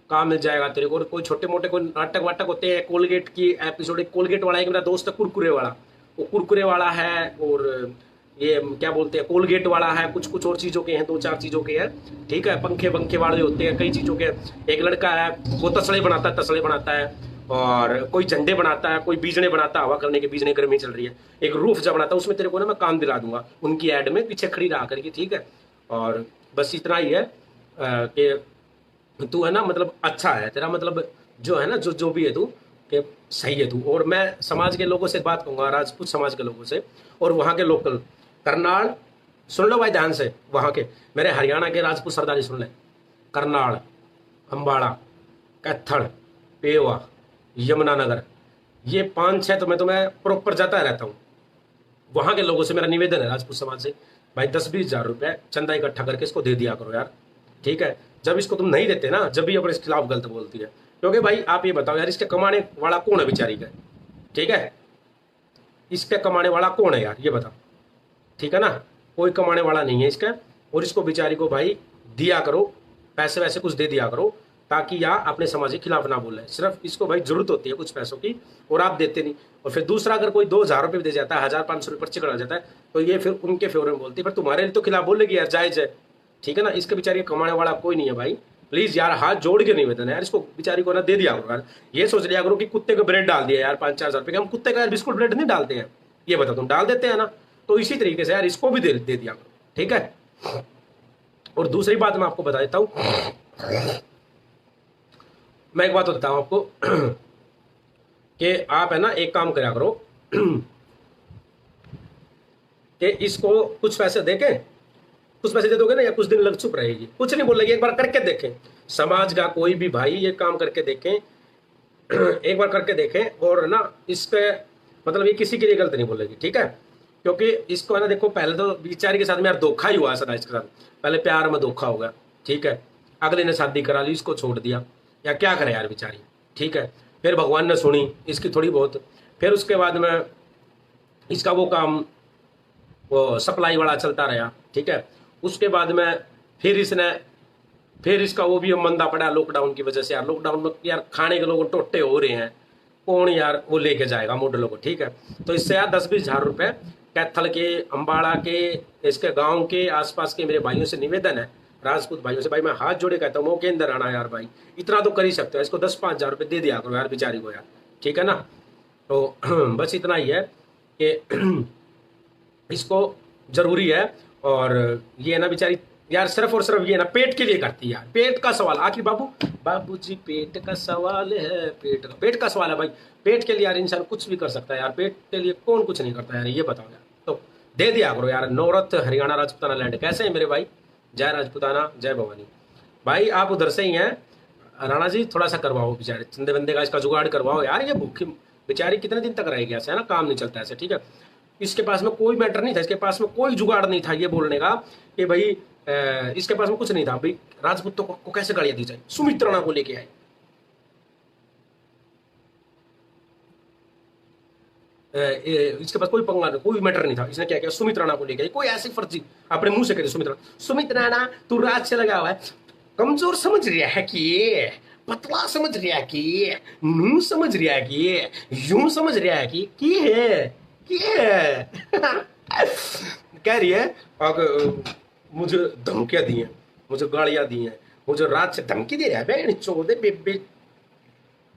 [SPEAKER 1] काम मिल जाएगा तेरे को। कोई छोटे मोटे कोई नाटक वाटक होते हैं, कोलगेट की एपिसोड, कोलगेट वाला एक मेरा दोस्त है कुरकुरे वाला, वो कुरकुरे वाला है, और ये क्या बोलते हैं कोलगेट वाला है, कुछ कुछ और चीजों के हैं, दो चार चीजों के हैं, ठीक है, पंखे पंखे वाले होते हैं, कई चीजों के। एक लड़का है वो तसले बनाता है, तसले बनाता है, और कोई झंडे बनाता है, कोई बीजने बनाता है, हवा करने के, बीजने गर्मी चल रही है, एक रूफ जब बनाता है, उसमें तेरे को ना मैं काम दिला दूंगा उनकी एड में, पीछे खड़ी रहा करके, ठीक है। और बस इतना ही है कि तू है ना, मतलब अच्छा है तेरा, मतलब जो है ना, जो जो भी है तू, कि सही है तू। और मैं समाज के लोगों से बात कहूंगा, राजपूत समाज के लोगों से, और वहाँ के लोकल करनाल, सुन लो भाई ध्यान से, वहाँ के मेरे हरियाणा के राजपूत सरदारी सुन ले, करनाल, अम्बाड़ा, कैथल, पेवा, यमुनानगर, ये 5-6 तो मैं प्रॉपर जाता रहता हूँ। वहाँ के लोगों से मेरा निवेदन है, राजपूत समाज से, भाई 10-20 हजार रुपए चंदा इकट्ठा करके इसको दे दिया करो यार, ठीक है। जब इसको तुम नहीं देते ना, जब भी अपने खिलाफ गलत बोलती है, क्योंकि भाई आप ये बताओ यार, इसके कमाने वाला कौन है बेचारी का, ठीक है, इसके कमाने वाला कौन है यार, ये बताओ, ठीक है ना, कोई कमाने वाला नहीं है इसका। और इसको बेचारी को भाई दिया करो, पैसे वैसे कुछ दे दिया करो, ताकि यह अपने समाज के खिलाफ ना बोले। सिर्फ इसको भाई जरूरत होती है कुछ पैसों की और आप देते नहीं। और फिर दूसरा अगर कोई 2,000 रुपये भी दे जाता है, 1,500 रुपये पर्ची करा जाता है, तो ये फिर उनके फेवर में बोलती है, पर तुम्हारे लिए तो खिलाफ बोलेगी यार, जायज है, ठीक है ना। इसके बेचारे कमाने वाला कोई नहीं है भाई। प्लीज यार हाथ जोड़ के निवेदन है यार, इसको बेचारी को ना दे दिया करो यार। ये सोच लिया करो कि कुत्ते को ब्रेड डाल दिया यार 5-4 हज़ार रुपये, हम कुत्ते का यार बिस्कुट ब्रेड नहीं डालते हैं, ये बता तुम डाल देते हैं ना। तो इसी तरीके से यार इसको भी दे दिया करो, ठीक है। और दूसरी बात मैं आपको बता देता हूं, मैं एक बात बताता हूं आपको कि आप है ना एक काम करा करो कि इसको कुछ पैसे देके, कुछ पैसे दे दोगे ना या कुछ दिन लग चुप रहेगी, कुछ नहीं बोलेगी, एक बार करके देखें। समाज का कोई भी भाई ये काम करके देखें एक बार करके देखें, और ना इस पे मतलब ये किसी के लिए गलत नहीं बोलेगी, ठीक है। क्योंकि इसको है ना देखो, पहले तो बेचारी के साथ में यार धोखा ही हुआ सदा इसके साथ, पहले प्यार में धोखा हो गया, ठीक है। अगले ने शादी करा ली, इसको छोड़ दिया, या क्या करे यार बेचारी, ठीक है। फिर भगवान ने सुनी इसकी थोड़ी बहुत, फिर उसके बाद में इसका वो काम वो सप्लाई वाला चलता रहा, ठीक है। उसके बाद में फिर इसका वो भी मंदा पड़ा लॉकडाउन की वजह से यार। लॉकडाउन में यार खाने के लोग टोटे हो रहे हैं, कौन यार वो लेके जाएगा मॉडलों को, ठीक है। तो इससे यार 10-20 हज़ार रुपये कैथल के, अम्बाड़ा के, इसके गांव के आसपास के मेरे भाइयों से निवेदन है, राजपूत भाइयों से, भाई मैं हाथ जोड़े कहता हूँ मौके अंदर आना यार भाई, इतना तो कर ही सकते हो, इसको 10-5 हज़ार रुपये दे दिया करो यार बेचारी को यार, ठीक है ना। तो बस इतना ही है कि इसको जरूरी है। और ये ना बेचारी यार सिर्फ और सिर्फ ये ना पेट के लिए करती है यार, पेट का सवाल, आखिर बाबूजी पेट का सवाल है, पेट का सवाल है भाई, पेट के लिए यार इंसान कुछ भी कर सकता है यार, पेट के लिए कौन कुछ नहीं करता यार, ये बताओ यार। तो दे दिया करो यार। नवरत हरियाणा राजपूताना लैंड कैसे है मेरे भाई, जय राजपूताना जय भवानी। भाई आप उधर से ही हैं राणा जी, थोड़ा सा करवाओ बेचारे चंदे बंदे का इसका जुगाड़ करवाओ यार, ये भूखी बेचारी कितने दिन तक रहेगी ऐसे, है ना, काम नहीं चलता ऐसे, ठीक है। इसके पास में कोई मैटर नहीं था, इसके पास में कोई जुगाड़ नहीं था ये बोलने का कि भाई इसके पास में कुछ नहीं था भाई, राजपूतों को कैसे गालियां दी जाए, सुमित्रणा को लेके आए। इसके पास कोई पंगा नहीं, कोई मैटर नहीं था, इसने क्या किया, सुमित्रणा को लेके आई, कोई ऐसी फर्जी अपने मुंह से कहते सुमित्रणा तू राज से लगा हुआ है, कमजोर समझ रहा है कि, पतला समझ रहा है कि, नू समझ रहा है कि, यूं समझ रहा है कि है कह रही है मुझे धमकियां दी हैं, मुझे गालियां दी हैं, मुझे रात से धमकी दे रहा है बहन चोदे बेबे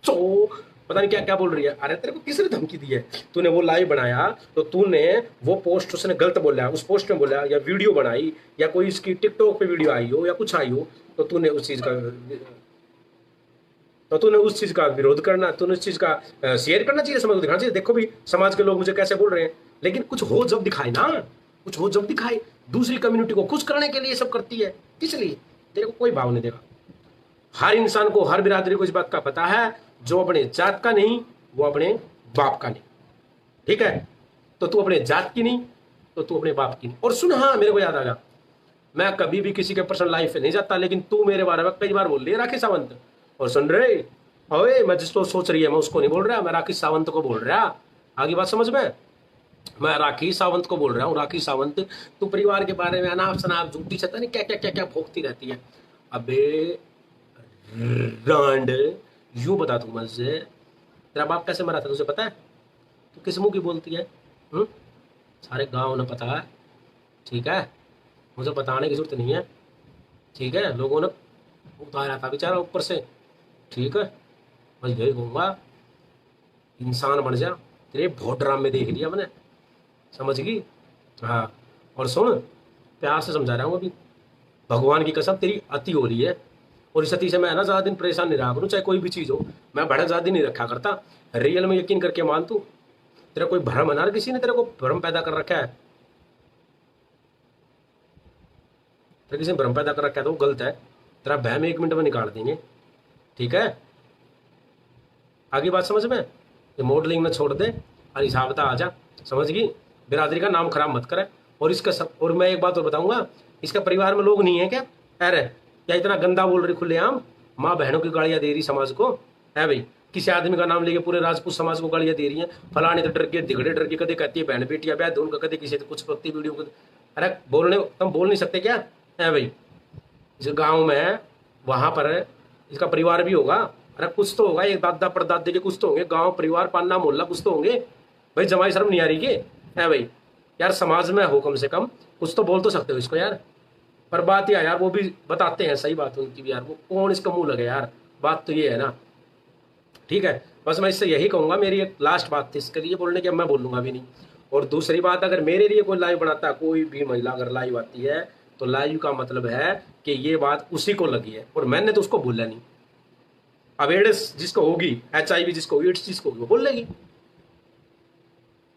[SPEAKER 1] चो, पता नहीं क्या क्या बोल रही है। अरे तेरे को किसने धमकी दी है, तूने वो लाइव बनाया तो तूने वो पोस्ट उसने गलत बोला, उस पोस्ट में बोला या वीडियो बनाई या कोई इसकी टिकटॉक पे वीडियो आई हो या कुछ आई हो, तो तूने उस चीज का विरोध करना, तूने उस चीज का शेयर करना चाहिए, समाज को दिखाना चाहिए, देखो भी समाज के लोग मुझे कैसे बोल रहे हैं। लेकिन कुछ हो जब दिखाए ना, कुछ हो जब दिखाए, दूसरी कम्युनिटी को खुश करने के लिए सब करती है, किस लिए, तेरे को कोई भाव नहीं देगा। हर इंसान को, हर बिरादरी को इस बात का पता है, जो अपने जात का नहीं वो अपने बाप का नहीं, ठीक है। तो तू अपने जात की नहीं तो तू अपने बाप की नहीं। और सुन, हाँ मेरे को याद आ गया, मैं कभी भी किसी के पर्सनल लाइफ में नहीं जाता, लेकिन तू मेरे बारे में कई बार बोल रही है राखी सावंत, और सुन रहे ओए, मैं जिसको सोच रही है मैं उसको नहीं बोल रहा, मैं राखी सावंत को बोल रहा, आगे बात समझ में, मैं राखी सावंत को बोल रहा हूँ। राखी सावंत तू परिवार के बारे में अनाप शनाप झूठी छता नहीं क्या क्या क्या क्या भोगती रहती है। अबे रांड, यूं बता तू मुझसे, तेरा बाप कैसे मरा था तुझे पता है, तू किस मुंह की बोलती है, सारे गांव ने पता है, ठीक है, मुझे बताने की जरूरत नहीं है, ठीक है। लोगों ने उतारा था बेचारा ऊपर से, ठीक है, बस यही कहूँगा, इंसान बन जा, तेरे बहुत ड्रामे देख लिया मैंने, समझ गई, हाँ। और सुन, प्यार से समझा रहा हूँ अभी, भगवान की कसम तेरी अति हो रही है, और इस अति से मैं ना ज़्यादा दिन परेशान नहीं रहा करूँ, चाहे कोई भी चीज़ हो, मैं भड़क ज़्यादा दिन नहीं रखा करता, रियल में यकीन करके मान तू, तेरा कोई भ्रम है ना, किसी ने तेरे को भ्रम पैदा कर रखा है, तेरे किसी ने भ्रम पैदा कर रखा है तो वो गलत है, तेरा भ्रम 1 मिनट में निकाल देंगे, ठीक है। आगे बात समझ में, ये मॉडलिंग में छोड़ दे और हिसाब आ जा, समझ गई, बिरादरी का नाम खराब मत करे। और इसका सब, और मैं एक बात और बताऊंगा, इसका परिवार में लोग नहीं है क्या, अरे क्या इतना गंदा बोल रही खुलेआम, माँ बहनों की गालियां दे रही समाज को, है भाई, किसी आदमी का नाम लेके पूरे राजपूत समाज को गालियां दे रही है, फलाने तो डर के दिगड़े डर के, कदे कहती है बहन बेटियां ब्याह उनका, कदे किसी तो कुछ भक्ति वीडियो को, अरे बोलने तुम बोल नहीं सकते क्या, है भाई। जो गाँव में वहाँ पर इसका परिवार भी होगा, अरे कुछ तो होगा, एक दादा परदादे के कुछ तो होंगे, गांव परिवार पान्ना मोहल्ला कुछ तो होंगे भाई। जमाई शर्म नहीं आ रही के है भाई? यार समाज में हो, कम से कम कुछ तो बोल तो सकते हो इसको यार। पर बात यार वो भी बताते हैं, सही बात उनकी भी यार, वो कौन इसका मुंह लगे यार, बात तो ये है ना। ठीक है, बस मैं इससे यही कहूंगा, मेरी एक लास्ट बात थी इसके लिए बोलने की, अब मैं बोलूंगा भी नहीं। और दूसरी बात, अगर मेरे लिए कोई लाइव बनाता है, कोई भी महिला अगर लाइव आती है, तो लाइव का मतलब है कि ये बात उसी को लगी है, और मैंने तो उसको बोला नहीं। अब एड्स जिसको होगी, HIV जिसको होगी, एड्स जिसको होगी, वो बोल लेगी।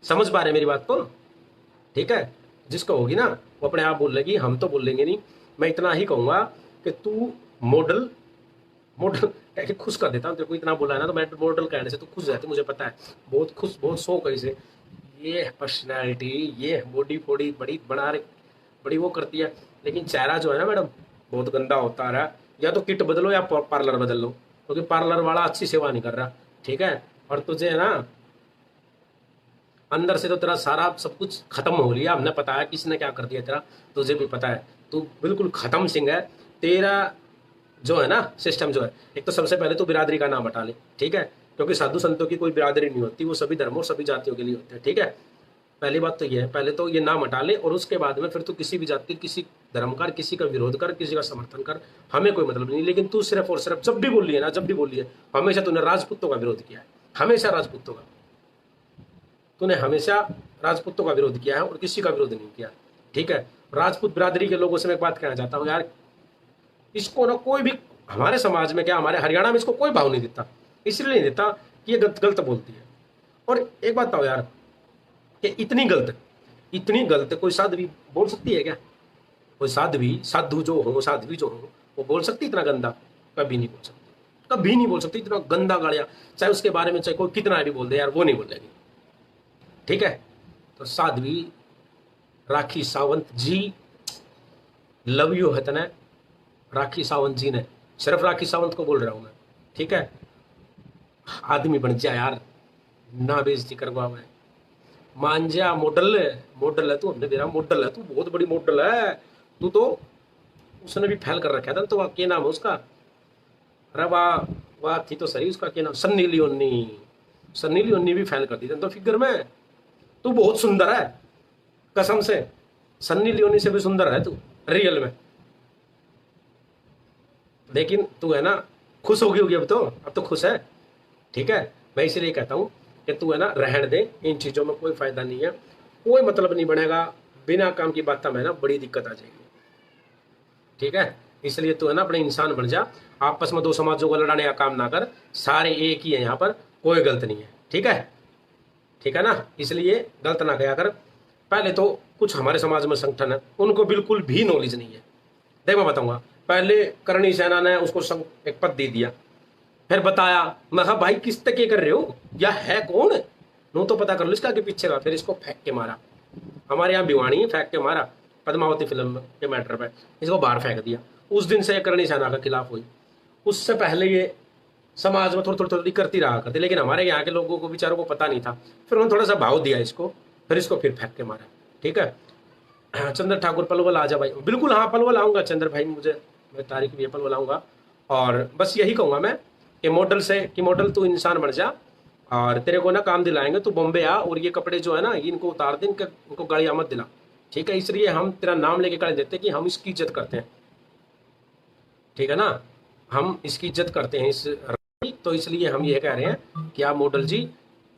[SPEAKER 1] समझ पा रहे मेरी बात को? ठीक है, जिसको होगी ना वो अपने आप बोल लेगी, हम तो बोल लेंगे नहीं। मैं इतना ही कहूंगा कि तू मॉडल मॉडल कह के खुश कर देता हूँ, तेरे को इतना बोला है ना, तो मैं मॉडल कहने से तो खुश रहती, मुझे पता है, बहुत खुश, बहुत शौक है इसे। ये पर्सनैलिटी, ये बॉडी फोड़ी बड़ी बना रही, बड़ी वो करती है, लेकिन चेहरा जो है ना मैडम बहुत गंदा होता रहा। या तो किट बदलो या पार्लर बदल लो, क्योंकि पार्लर वाला अच्छी सेवा नहीं कर रहा। ठीक है, और तुझे है ना अंदर से तो तेरा सारा सब कुछ खत्म हो लिया, हमने पता है किसने क्या कर दिया तेरा, तुझे भी पता है, तू बिल्कुल खत्म सिंह है। तेरा जो है ना सिस्टम जो है, एक तो सबसे पहले तो बिरादरी का नाम हटा ले। ठीक है, क्योंकि साधु संतों की कोई बिरादरी नहीं होती, वो सभी धर्मों सभी जातियों के लिए होते हैं। ठीक है, पहली बात तो ये है, पहले तो ये नाम हटा ले, और उसके बाद में फिर तू किसी भी जाति, किसी धर्म का, किसी का विरोध कर, किसी का समर्थन कर, हमें कोई मतलब नहीं। लेकिन तू सिर्फ और सिर्फ जब भी बोली है ना, जब भी बोली है, हमेशा तूने राजपूतों का विरोध किया है, हमेशा राजपूतों का, तूने हमेशा राजपूतों का विरोध किया है और किसी का विरोध नहीं किया। ठीक है, राजपूत बिरादरी के लोगों से मैं एक बात कहना चाहता हूँ यार, इसको ना कोई भी हमारे समाज में, क्या हमारे हरियाणा में, इसको कोई भाव नहीं देता, इसलिए नहीं देता कि ये गलत गलत बोलती है। और एक बात बताओ यार, कि इतनी गलत कोई साध्वी बोल सकती है क्या? कोई साधु जो हो, साध्वी जो हो, वो बोल सकती इतना गंदा? कभी नहीं बोल सकती, कभी नहीं बोल सकती इतना गंदा गालियां, चाहे उसके बारे में चाहे कोई कितना भी बोल दे यार, वो नहीं बोलेगी। ठीक है, तो साध्वी राखी सावंत जी, लव यू हतन है राखी सावंत जी ने, सिर्फ राखी सावंत को बोल रहा हूं मैं। ठीक है, आदमी बन जा यार, ना बेइज्जती करवा मैं, मान जा। मॉडल है तू, हमने मेरा मॉडल है तू, बहुत बड़ी मॉडल है तू तो। उसने भी फैल कर रखा था तो, क्या नाम है उसका, अरे वाह वाह थी तो सही, उसका क्या नाम, सन्नी लियोनी भी फैल कर दी तो फिगर में। तू बहुत सुंदर है कसम से, सन्नी लियोनी से भी सुंदर है तू रियल में। लेकिन तू है ना खुश होगी अब तो खुश है। ठीक है, मैं इसलिए कहता हूं कि तू है ना रहने दे, इन चीजों में कोई फायदा नहीं है, कोई मतलब नहीं बनेगा, बिना काम की बात में ना बड़ी दिक्कत आ जाएगी। ठीक है, इसलिए तू है ना अपने इंसान बन जा, आपस में दो समाजों को लड़ाने का काम ना कर, सारे एक ही है यहाँ पर, कोई गलत नहीं है। ठीक है ना, इसलिए गलत ना कहा कर। पहले तो कुछ हमारे समाज में संगठन है, उनको बिल्कुल भी नॉलेज नहीं है। देख मैं बताऊंगा, पहले करणी सेना ने उसको एक पद दे दिया, फिर बताया, मैं कहा भाई किस तक ये कर रहे हो, या है कौन, नो तो पता कर लो इसका आगे पीछे का। फिर इसको फेंक के मारा, हमारे यहाँ भिवानी फेंक के मारा, पद्मावती फिल्म के मैटर पे इसको बाहर फेंक दिया। उस दिन से करणी सेना के खिलाफ हुई, उससे पहले ये समाज में थोड़ी करती रहा करती, लेकिन हमारे यहाँ के लोगों को बेचारों को पता नहीं था, फिर उन्होंने थोड़ा सा भाव दिया इसको, फिर इसको फिर फेंक के मारा। ठीक है, चंद्र ठाकुर पलवल आ जा भाई, बिल्कुल हाँ पलवल आऊंगा चंद्र भाई, मुझे मैं तारीख भी पलवल आऊंगा। और बस यही कहूंगा मैं कि मॉडल तू इंसान बन जा, और तेरे को ना काम दिलाएंगे, तू बॉम्बे आ, और ये कपड़े जो है ना इनको उतार दे, इनको गाड़ी आमद दिला। ठीक है, इसलिए हम तेरा नाम लेके कर देते कि हम इसकी इज्जत करते हैं। ठीक है ना, हम इसकी इज्जत करते हैं इस, तो इसलिए हम ये कह रहे हैं कि आप मॉडल जी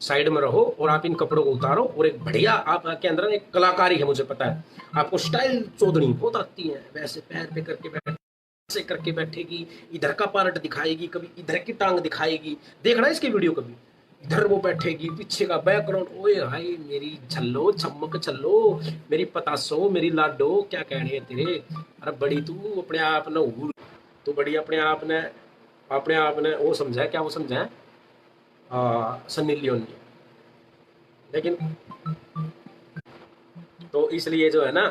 [SPEAKER 1] साइड में रहो और आप इन कपड़ों को उतारो, और एक बढ़िया आपके अंदर एक कलाकारी है, मुझे पता है आपको स्टाइल चौधरी बहुत आती है, वैसे पैर पे करके बैठेगी, इधर का पार्ट दिखाएगी, कभी इधर की टांग दिखाएगी, देखना इसकी वीडियो, कभी इधर वो बैठेगी, पीछे का बैकग्राउंड, ओए हाय मेरी झल्लो चमक चलो, मेरी पतासो, मेरी लाडो, क्या कहने हैं तेरे। अरे बड़ी तू अपने आप न, तू बड़ी अपने आप ने वो समझा है, क्या वो समझा है सन्नी लियोनी। लेकिन तो इसलिए जो है ना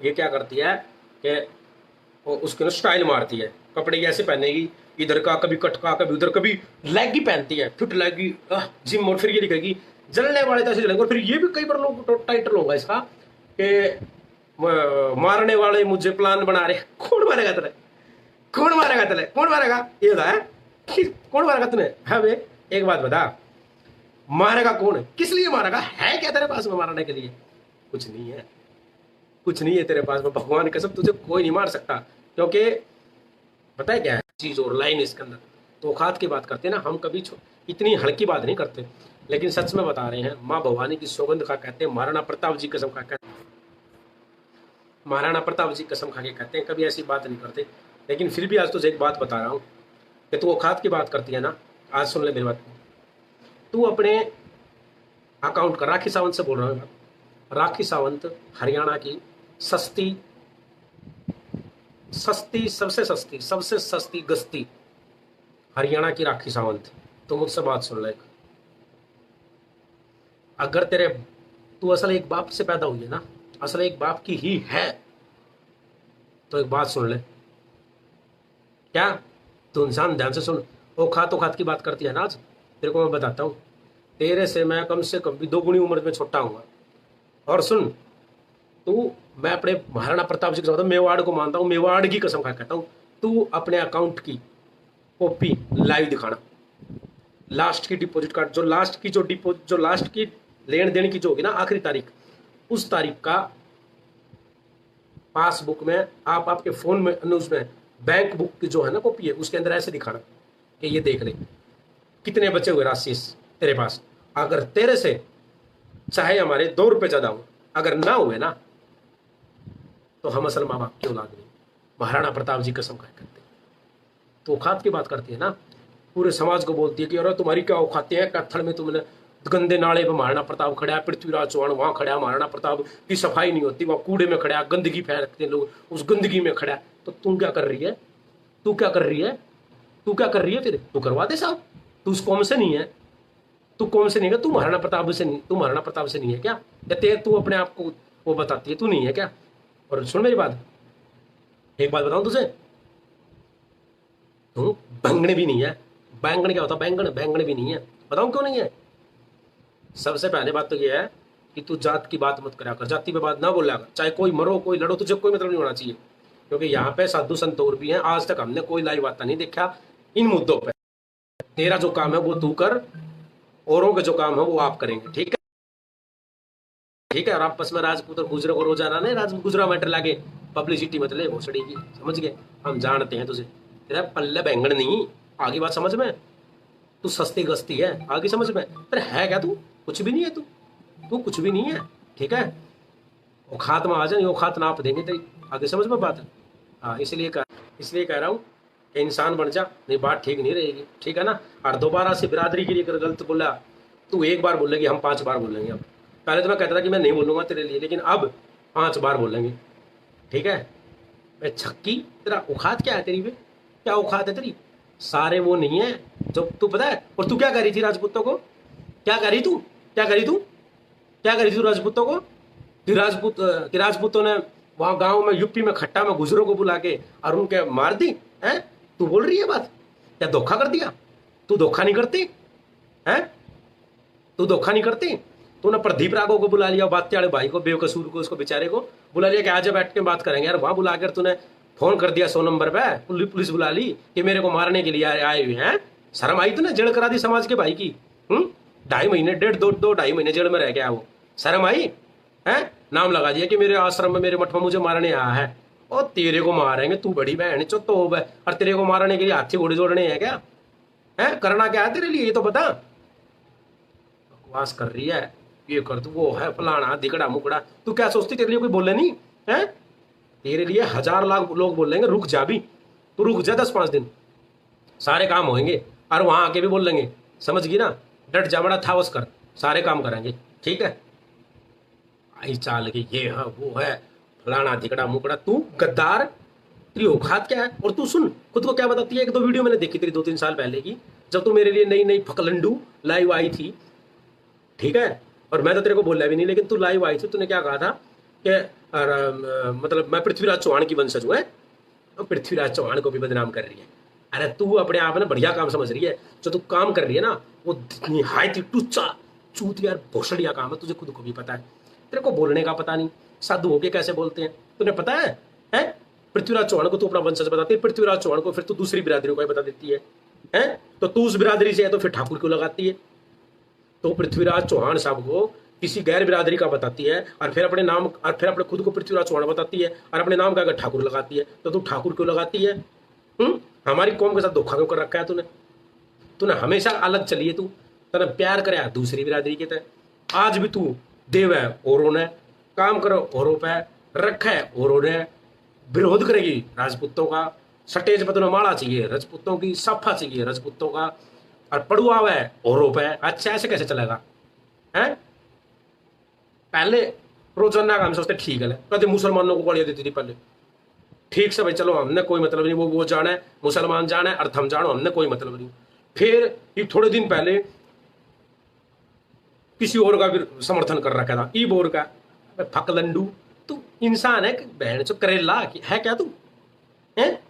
[SPEAKER 1] ये क्या करती है कि उसके ना स्टाइल मारती है, कपड़े ऐसे पहनेगी, इधर का कभी कट का, कभी उधर, कभी लेगी पहनती है, फिट लेगी जिम, और फिर ये दिखेगी जलने वाले तो ऐसे जलेंगे। और फिर ये भी कई बार लोग टाइटल होगा इसका कि मारने वाले मुझे प्लान बना रहे, कौन मारेगा तेरा, कौन मारेगा तले, कौन मारेगा ये होता है कि कौन मारेगा तूने? है बे, एक बात बता, मारेगा कौन, किस लिए मारेगा, है क्या तेरे पास में मारने के लिए? कुछ नहीं है, कुछ नहीं है तेरे पास में, भगवान की कसम तुझे कोई नहीं मार सकता। क्योंकि पता है क्या है चीज और लाइन इसके अंदर, तो औकात की बात करते हैं ना हम, कभी इतनी हल्की बात नहीं करते, लेकिन सच में बता रहे हैं, माँ भवानी की सौगंध का कहते हैं, महाराणा प्रताप जी कसम खा कहते हैं, महाराणा प्रताप जी कसम खा के कहते हैं, कभी ऐसी बात नहीं करते। लेकिन फिर भी आज तुझे एक बात बता रहा हूँ कि तू औकात की बात करती है ना, आज सुन ले मेरी बात, तू अपने अकाउंट का, राखी सावंत से बोल रहा हूँ, राखी सावंत हरियाणा की सस्ती सस्ती सबसे सस्ती गस्ती हरियाणा की राखी सावंत, तो मुझसे बात सुन ले। अगर तेरे, तू असल एक बाप से पैदा हुई है ना, असल एक बाप की ही है, तो एक बात सुन ले, क्या तू इंसान ध्यान से सुन, औकात की बात करती है ना, आज तेरे को मैं बताता हूँ, तेरे से मैं कम से कम भी 2 गुनी उम्र में छोटा हूँ। और सुन तू, मैं अपने महाराणा प्रताप जी के साथ मेवाड़ को मानता हूँ, मेवाड़ की कसम खा कहता हूँ, तू अपने अकाउंट की कॉपी लाइव दिखाना, लास्ट की डिपॉजिट कार्ड, जो लास्ट की लेन देन की जो होगी ना आखिरी तारीख, उस तारीख का पासबुक में आप आपके फोन में उसमें बैंक बुक की जो है ना कॉपी है, उसके अंदर ऐसे दिखाना कि ये देख ले कितने बचे हुए राशि तेरे पास। अगर तेरे से चाहे हमारे 2 रुपए ज्यादा हो, अगर ना हुए ना, तो हम असल माँ बाप की औलाद नहीं, महाराणा प्रताप जी कसम खा करते। तो औकात की बात करती है ना, पूरे समाज को बोलती है कि अरे तुम्हारी क्या औकातें हैं, कत्थड़ में तुमने गंदे नाले पे महाराणा प्रताप खड़ा है, पृथ्वीराज चौहान वहां खड़ा है, महाराणा प्रताप की सफाई नहीं होती, वहां कूड़े में खड़ा है, गंदगी फैलते हैं लोग, उस गंदगी में खड़ा है। तो तुम क्या कर रही है, तू क्या कर रही है, तू क्या कर रही है, फिर तू करवा दे साहब, तू उस कौम से नहीं है, तू कौम से नहीं है, तू महाराणा प्रताप से नहीं, तू महाराणा प्रताप से नहीं है क्या, या तू अपने आप को वो बताती है तू नहीं है क्या? और सुन मेरी बात, एक बात बताऊं तुझे, तू बैंगन भी नहीं है। बैंगन क्या होता, बैंगन भी नहीं है, बताऊं क्यों नहीं है? सबसे पहले बात तो ये है कि तू जात की बात मत करा कर, जाति पे बात ना बोला कर, चाहे कोई मरो कोई लड़ो, तुझे कोई मतलब नहीं होना चाहिए, क्योंकि यहाँ पे साधु संत और भी हैं, आज तक हमने कोई लाइव वार्ता नहीं देखा इन मुद्दों पे। तेरा जो काम है वो तू कर, औरों के जो काम है वो आप करेंगे, ठीक है? ठीक है। और आपस में राजपूत और गुजरों को रोजाना नहीं राजपूत गुजरा मैटर लागे पब्लिसिटी मत ले भोसड़ी की, समझ गए? हम जानते हैं तुझे, तेरा पल्ले बैंगन नहीं, आगे बात समझ में, तू सस्ती गस्ती है, आगे समझ में, पर है क्या तू? कुछ भी नहीं है, तू कुछ भी नहीं है, ठीक है? औकात में आ जाए, औकात नाप देंगे तेरी, आगे समझ में बात है। हाँ, इसलिए कह रहा हूँ कि इंसान बन जा, नहीं बात ठीक नहीं रहेगी, ठीक है ना? और दोबारा से बिरादरी के लिए अगर गलत बोला, तू 1 बार बोलेगी, हम 5 बार बोलेंगे। अब पहले तो मैं कहता था कि मैं नहीं बोलूंगा तेरे लिए, लेकिन अब 5 बार बोलेंगे, ठीक है? मैं छक्की, तेरा औकात क्या है तेरी में, क्या औकात है तेरी? सारे वो नहीं है जो तू पता है। और तू क्या करी थी राजपूतों को, क्या करी तू, क्या करी तू, क्या करी तू राजपूतों को? कि राजपूतों ने वहां गांव में यूपी में खट्टा में गुजरों को बुला के और उनके मार दी है? तू बोल रही है बात, क्या धोखा कर दिया? तू धोखा नहीं करती है, तू धोखा नहीं करती? तूने प्रदीप राघव को बुला लिया, बात्याड़े भाई को, बेकसूर को, उसको बेचारे को बुला लिया कि आज बैठ के बात करेंगे यार। वहां बुलाकर तूने फोन कर दिया 100 नंबर पे, पुलिस बुला ली कि मेरे को मारने के लिए आए हुए हैं। शर्म आई तूने? जेल करा दी समाज के भाई की। 2.5 महीने 2.5 महीने जेल में रह गया वो, शर्म आई है? नाम लगा दिया कि मेरे आश्रम में, मेरे मठ में मुझे मारने आया है। और तेरे को मारेंगे, तू बड़ी बहन चो तो, और तेरे को मारने के लिए हाथी घोड़े जोड़ने हैं क्या? है करना क्या है तेरे लिए, ये तो बता। बकवास कर रही है, ये कर तू, वो है फलाना दिगड़ा मुकड़ा, तू क्या सोचती तेरे लिए कोई बोले नहीं है? तेरे लिए 1000 लाख लोग बोलेंगे, रुक जा भी, तू रुक जा 10-5 दिन, सारे काम होंगे। और वहां आके भी बोल लेंगे, समझ गई ना? डट जा, बड़ा था कर, सारे काम करेंगे, ठीक है? आई चाल के ये है वो है फलाना दिगड़ा मुकड़ा, तू गद्दार, तेरी औकात क्या है? और तू सुन खुद को क्या बताती है, 1-2 वीडियो मैंने देखी तेरी 2-3 साल पहले की, जब तू मेरे लिए नई नई फकलंडू लाइव आई थी, ठीक है? और मैं तो तेरे को बोला भी नहीं, लेकिन तू लाइव आई थी, तूने क्या कहा था कि मतलब मैं पृथ्वीराज चौहान की वंशज हूँ, तो पृथ्वीराज चौहान को भी बदनाम कर रही है। अरे तू अपने आप में बढ़िया काम समझ रही है, जो तू काम कर रही है ना वो निहायत ही टुच्चा चूतिया भोसड़िया काम है, तुझे खुद को भी पता है। तेरे को बोलने का पता नहीं, साधु होके कैसे बोलते हैं, तुझे पता है? पृथ्वीराज चौहान को तू अपना वंशज बताती है, पृथ्वीराज चौहान को फिर तू दूसरी बिरादरियों को बता देती है, हैं? तो तू उस बिरादरी से है तो फिर ठाकुर क्यों लगाती है? तो पृथ्वीराज चौहान साहब को किसी गैर बिरादरी का बताती है और फिर अपने नाम और फिर अपने खुद को पृथ्वीराज चौहान बताती है और अपने नाम का अगर ठाकुर लगाती है, तो तू ठाकुर क्यों लगाती है? हमारी कौम के साथ धोखा क्यों कर रखा है तूने? तूने हमेशा अलग चलिए, तू तेने प्यार करे दूसरी बिरादरी के तय, आज भी तू देव है औरों ने, काम करो औरों पे, रखा है औरों ने, विरोध करेगी राजपूतों का, सटेज पर तुम्हें माला चाहिए राजपूतों की, सफा चाहिए राजपूतों का, और पड़ुआ है औरों पे। अच्छा ऐसे कैसे चलेगा? है पहले रोजाना का हम सोचते ठीक है, कभी मुसलमानों को गालियां देती थी पहले, ठीक से भाई चलो हमने कोई मतलब नहीं, वो जाने मुसलमान जाने अर्थ हम जानो, हमने कोई मतलब नहीं। फिर ये थोड़े दिन पहले किसी और का भी समर्थन कर रखा था, ई बोर का, फकलंडू तू इंसान है बहन चो करेला है क्या तू? है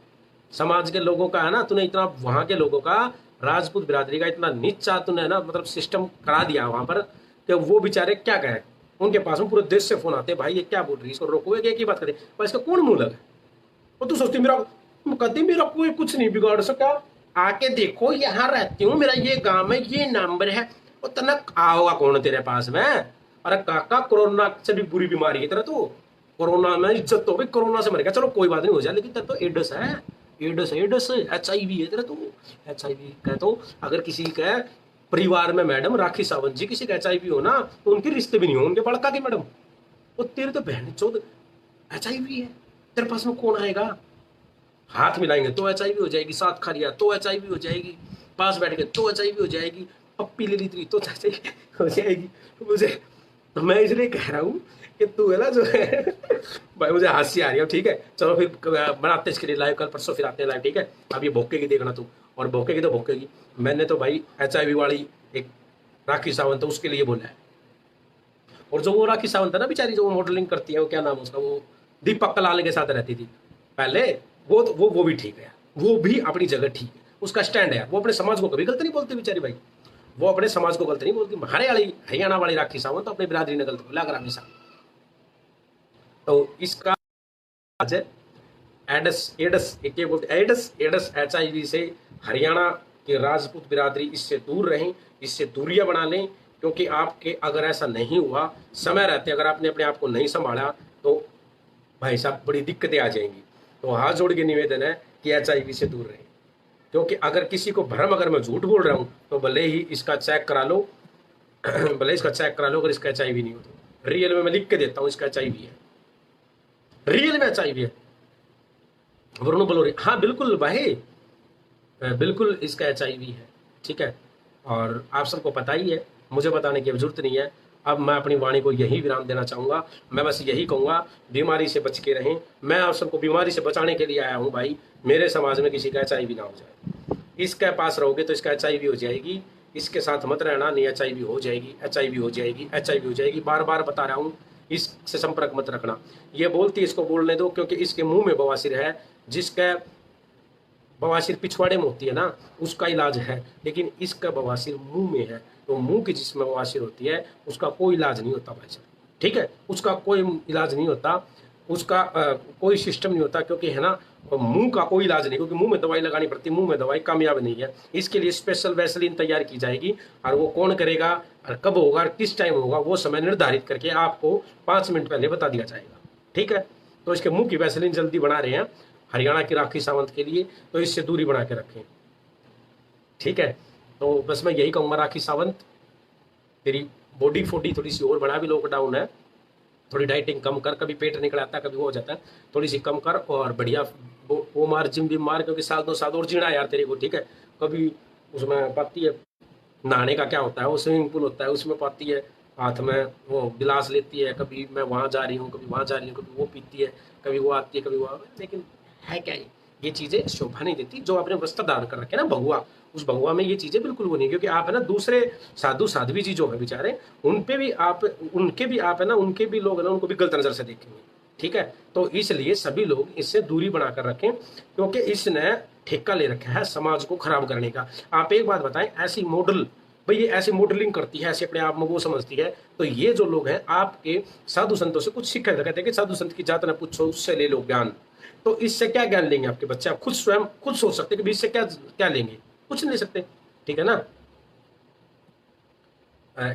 [SPEAKER 1] समाज के लोगों का है ना तूने इतना, वहां के लोगों का राजपूत बिरादरी का इतना नीचा तूने ना मतलब सिस्टम करा दिया वहां पर कि वो बेचारे क्या कहें, उनके पास में पूरे देश से फोन आते हैं, भाई ये क्या बोल रही है, इसको रोको, एक ही बात करे, पर इसका कौन मुंह लगा? और तू सोचती मेरा कहती मेरा कोई कुछ नहीं बिगाड़ सका, आके देखो यहाँ रहती हूँ, मेरा ये गांव है, ये नंबर है, और तनक आओगा कौन तेरे पास में? अरे काका कोरोना से भी बुरी बीमारी है तेरा, तो कोरोना में इज्जत तो भाई कोरोना से मर गया, चलो कोई बात नहीं हो जाए, लेकिन तेरा तो एड्स है, एड्स HIV है तेरा, तो HIV कह तो अगर किसी का परिवार में मैडम राखी सावंत जी किसी का HIV हो ना तो उनके रिश्ते भी नहीं हो, उनके बड़का की मैडम, वो तेरे तो बहन चौथ HIV है, तेरे पास में कौन आएगा? हाथ मिलाएंगे तो HIV हो जाएगी, साथ खा लिया तो HIV हो जाएगी, पास बैठ के तो HIV हो जाएगी, पप्पी ले ली तो HIV हो जाएगी। मुझे तो मैं इसलिए कह रहा हूँ कि तू है ना जो है भाई, मुझे हंसी आ रही है, ठीक है चलो फिर बनाते इसके लिए लाइव, कल परसों फिर आते हैं लाइव, ठीक है? अब ये भोकेगी देखना तू, और भोकेगी तो भोकेगी। मैंने तो भाई HIV वाली एक राखी सावंत उसके लिए बोला है, और जो वो राखी सावंत है ना बेचारी, जो वो मॉडलिंग करती है, वो क्या नाम उसका, वो दीपक कलाल के साथ रहती थी पहले, वो भी ठीक है, वो भी अपनी जगह ठीक है, उसका स्टैंड है, वो अपने समाज को कभी गलत नहीं बोलती बेचारी भाई, वो अपने समाज को गलत नहीं बोलती। हरियाणा वाली राखी सावंत तो अपनी बिरादरी ने गलत बोला अगर हमेशा, तो इसका AIDS AIDS AIDS AIDS HIV से हरियाणा के राजपूत बिरादरी इससे दूर रहें, इससे दूरियां बना लें, क्योंकि आपके अगर ऐसा नहीं हुआ समय रहते, अगर आपने अपने आप को नहीं संभाला तो भाई साहब बड़ी दिक्कतें आ जाएंगी। तो हाथ जोड़ के निवेदन है कि HIV से दूर रहें, क्योंकि अगर किसी को भ्रम, अगर मैं झूठ बोल रहा हूं तो भले ही इसका चेक करा लो भले इसका चेक करा लो, अगर इसका HIV नहीं हो तो रियल में मैं लिख के देता हूं इसका HIV है, रियल में HIV है। वरुण बलोरी, हाँ बिल्कुल भाई, बिल्कुल इसका HIV है, ठीक है, और आप सबको पता ही है, मुझे बताने की जरूरत नहीं है। अब मैं अपनी वाणी को यही विराम देना चाहूंगा, मैं बस यही कहूंगा बीमारी से बच के रहें। मैं आप सबको बीमारी से बचाने के लिए आया हूं भाई, मेरे समाज में किसी का HIV ना हो जाए, इसके पास रहोगे तो इसका HIV हो जाएगी, इसके साथ मत रहना, नहीं HIV हो जाएगी, HIV हो जाएगी, HIV हो जाएगी, बार बार बता रहा हूँ, इससे संपर्क मत रखना। ये बोलती इसको बोलने दो, क्योंकि इसके मुंह में बवासीर है, जिसका बवासीर पिछवाड़े में होती है ना उसका इलाज है, लेकिन इसका बवासीर मुंह में है, तो मुंह की जिसमें बवासीर होती है उसका कोई इलाज नहीं होता भाई साहब, ठीक है, उसका कोई इलाज नहीं होता, उसका कोई सिस्टम नहीं होता, क्योंकि है ना मुंह का कोई इलाज नहीं, क्योंकि मुंह में दवाई लगानी पड़ती है, मुंह में दवाई कामयाब नहीं है। इसके लिए स्पेशल वैसलीन तैयार की जाएगी, और वो कौन करेगा और कब होगा और किस टाइम होगा वो समय निर्धारित करके आपको 5 मिनट पहले बता दिया जाएगा, ठीक है? तो इसके मुंह की वैसलीन जल्दी बना रहे हैं हरियाणा की राखी सावंत के लिए, तो इससे दूरी बना के रखें, ठीक है? तो बस मैं यही कहूँगा राखी सावंत, तेरी बॉडी फोडी थोड़ी सी और बना, भी लॉकडाउन है, थोड़ी डाइटिंग कम कर, कभी पेट निकल आता है, कभी वो हो जाता है, थोड़ी सी कम कर, और बढ़िया वो मार जिम भी मार, क्योंकि 2 साल और जीना यार तेरे को, ठीक है? कभी उसमें पाती है नहाने का क्या होता है, वो स्विमिंग पूल होता है उसमें पाती है, हाथ में वो गिलास लेती है, कभी मैं वहाँ जा रही हूँ, कभी वहाँ जा रही हूँ, कभी वो पीती है, कभी वो आती है, कभी वो, लेकिन है क्या ये चीज़ें शोभा नहीं देती। जो आपने वस्त्र धारण कर रखे ना भगवा, उस भगवा में ये चीज़ें बिल्कुल वो नहीं, क्योंकि आप है ना दूसरे साधु साध्वी जी जो है बेचारे, उनके भी आप है ना, उनके भी लोग है ना, उनको भी गलत नज़र से देखेंगे, ठीक है? तो इसलिए सभी लोग इससे दूरी बनाकर रखें, क्योंकि इसने ठेका ले रखा है समाज को खराब करने का। आप एक बात बताएं, ऐसी मॉडल भाई, ये ऐसी मॉडलिंग करती है, ऐसे अपने आप में वो समझती है, तो ये जो लोग हैं आपके साधु संतों से कुछ सीखा, कहते हैं कि साधु संत की जात न पूछो उससे ले लो ज्ञान, तो इससे क्या ज्ञान लेंगे आपके बच्चे? आप खुद स्वयं खुद सोच सकते हैं कि इससे क्या क्या लेंगे, कुछ नहीं ले सकते, ठीक है ना।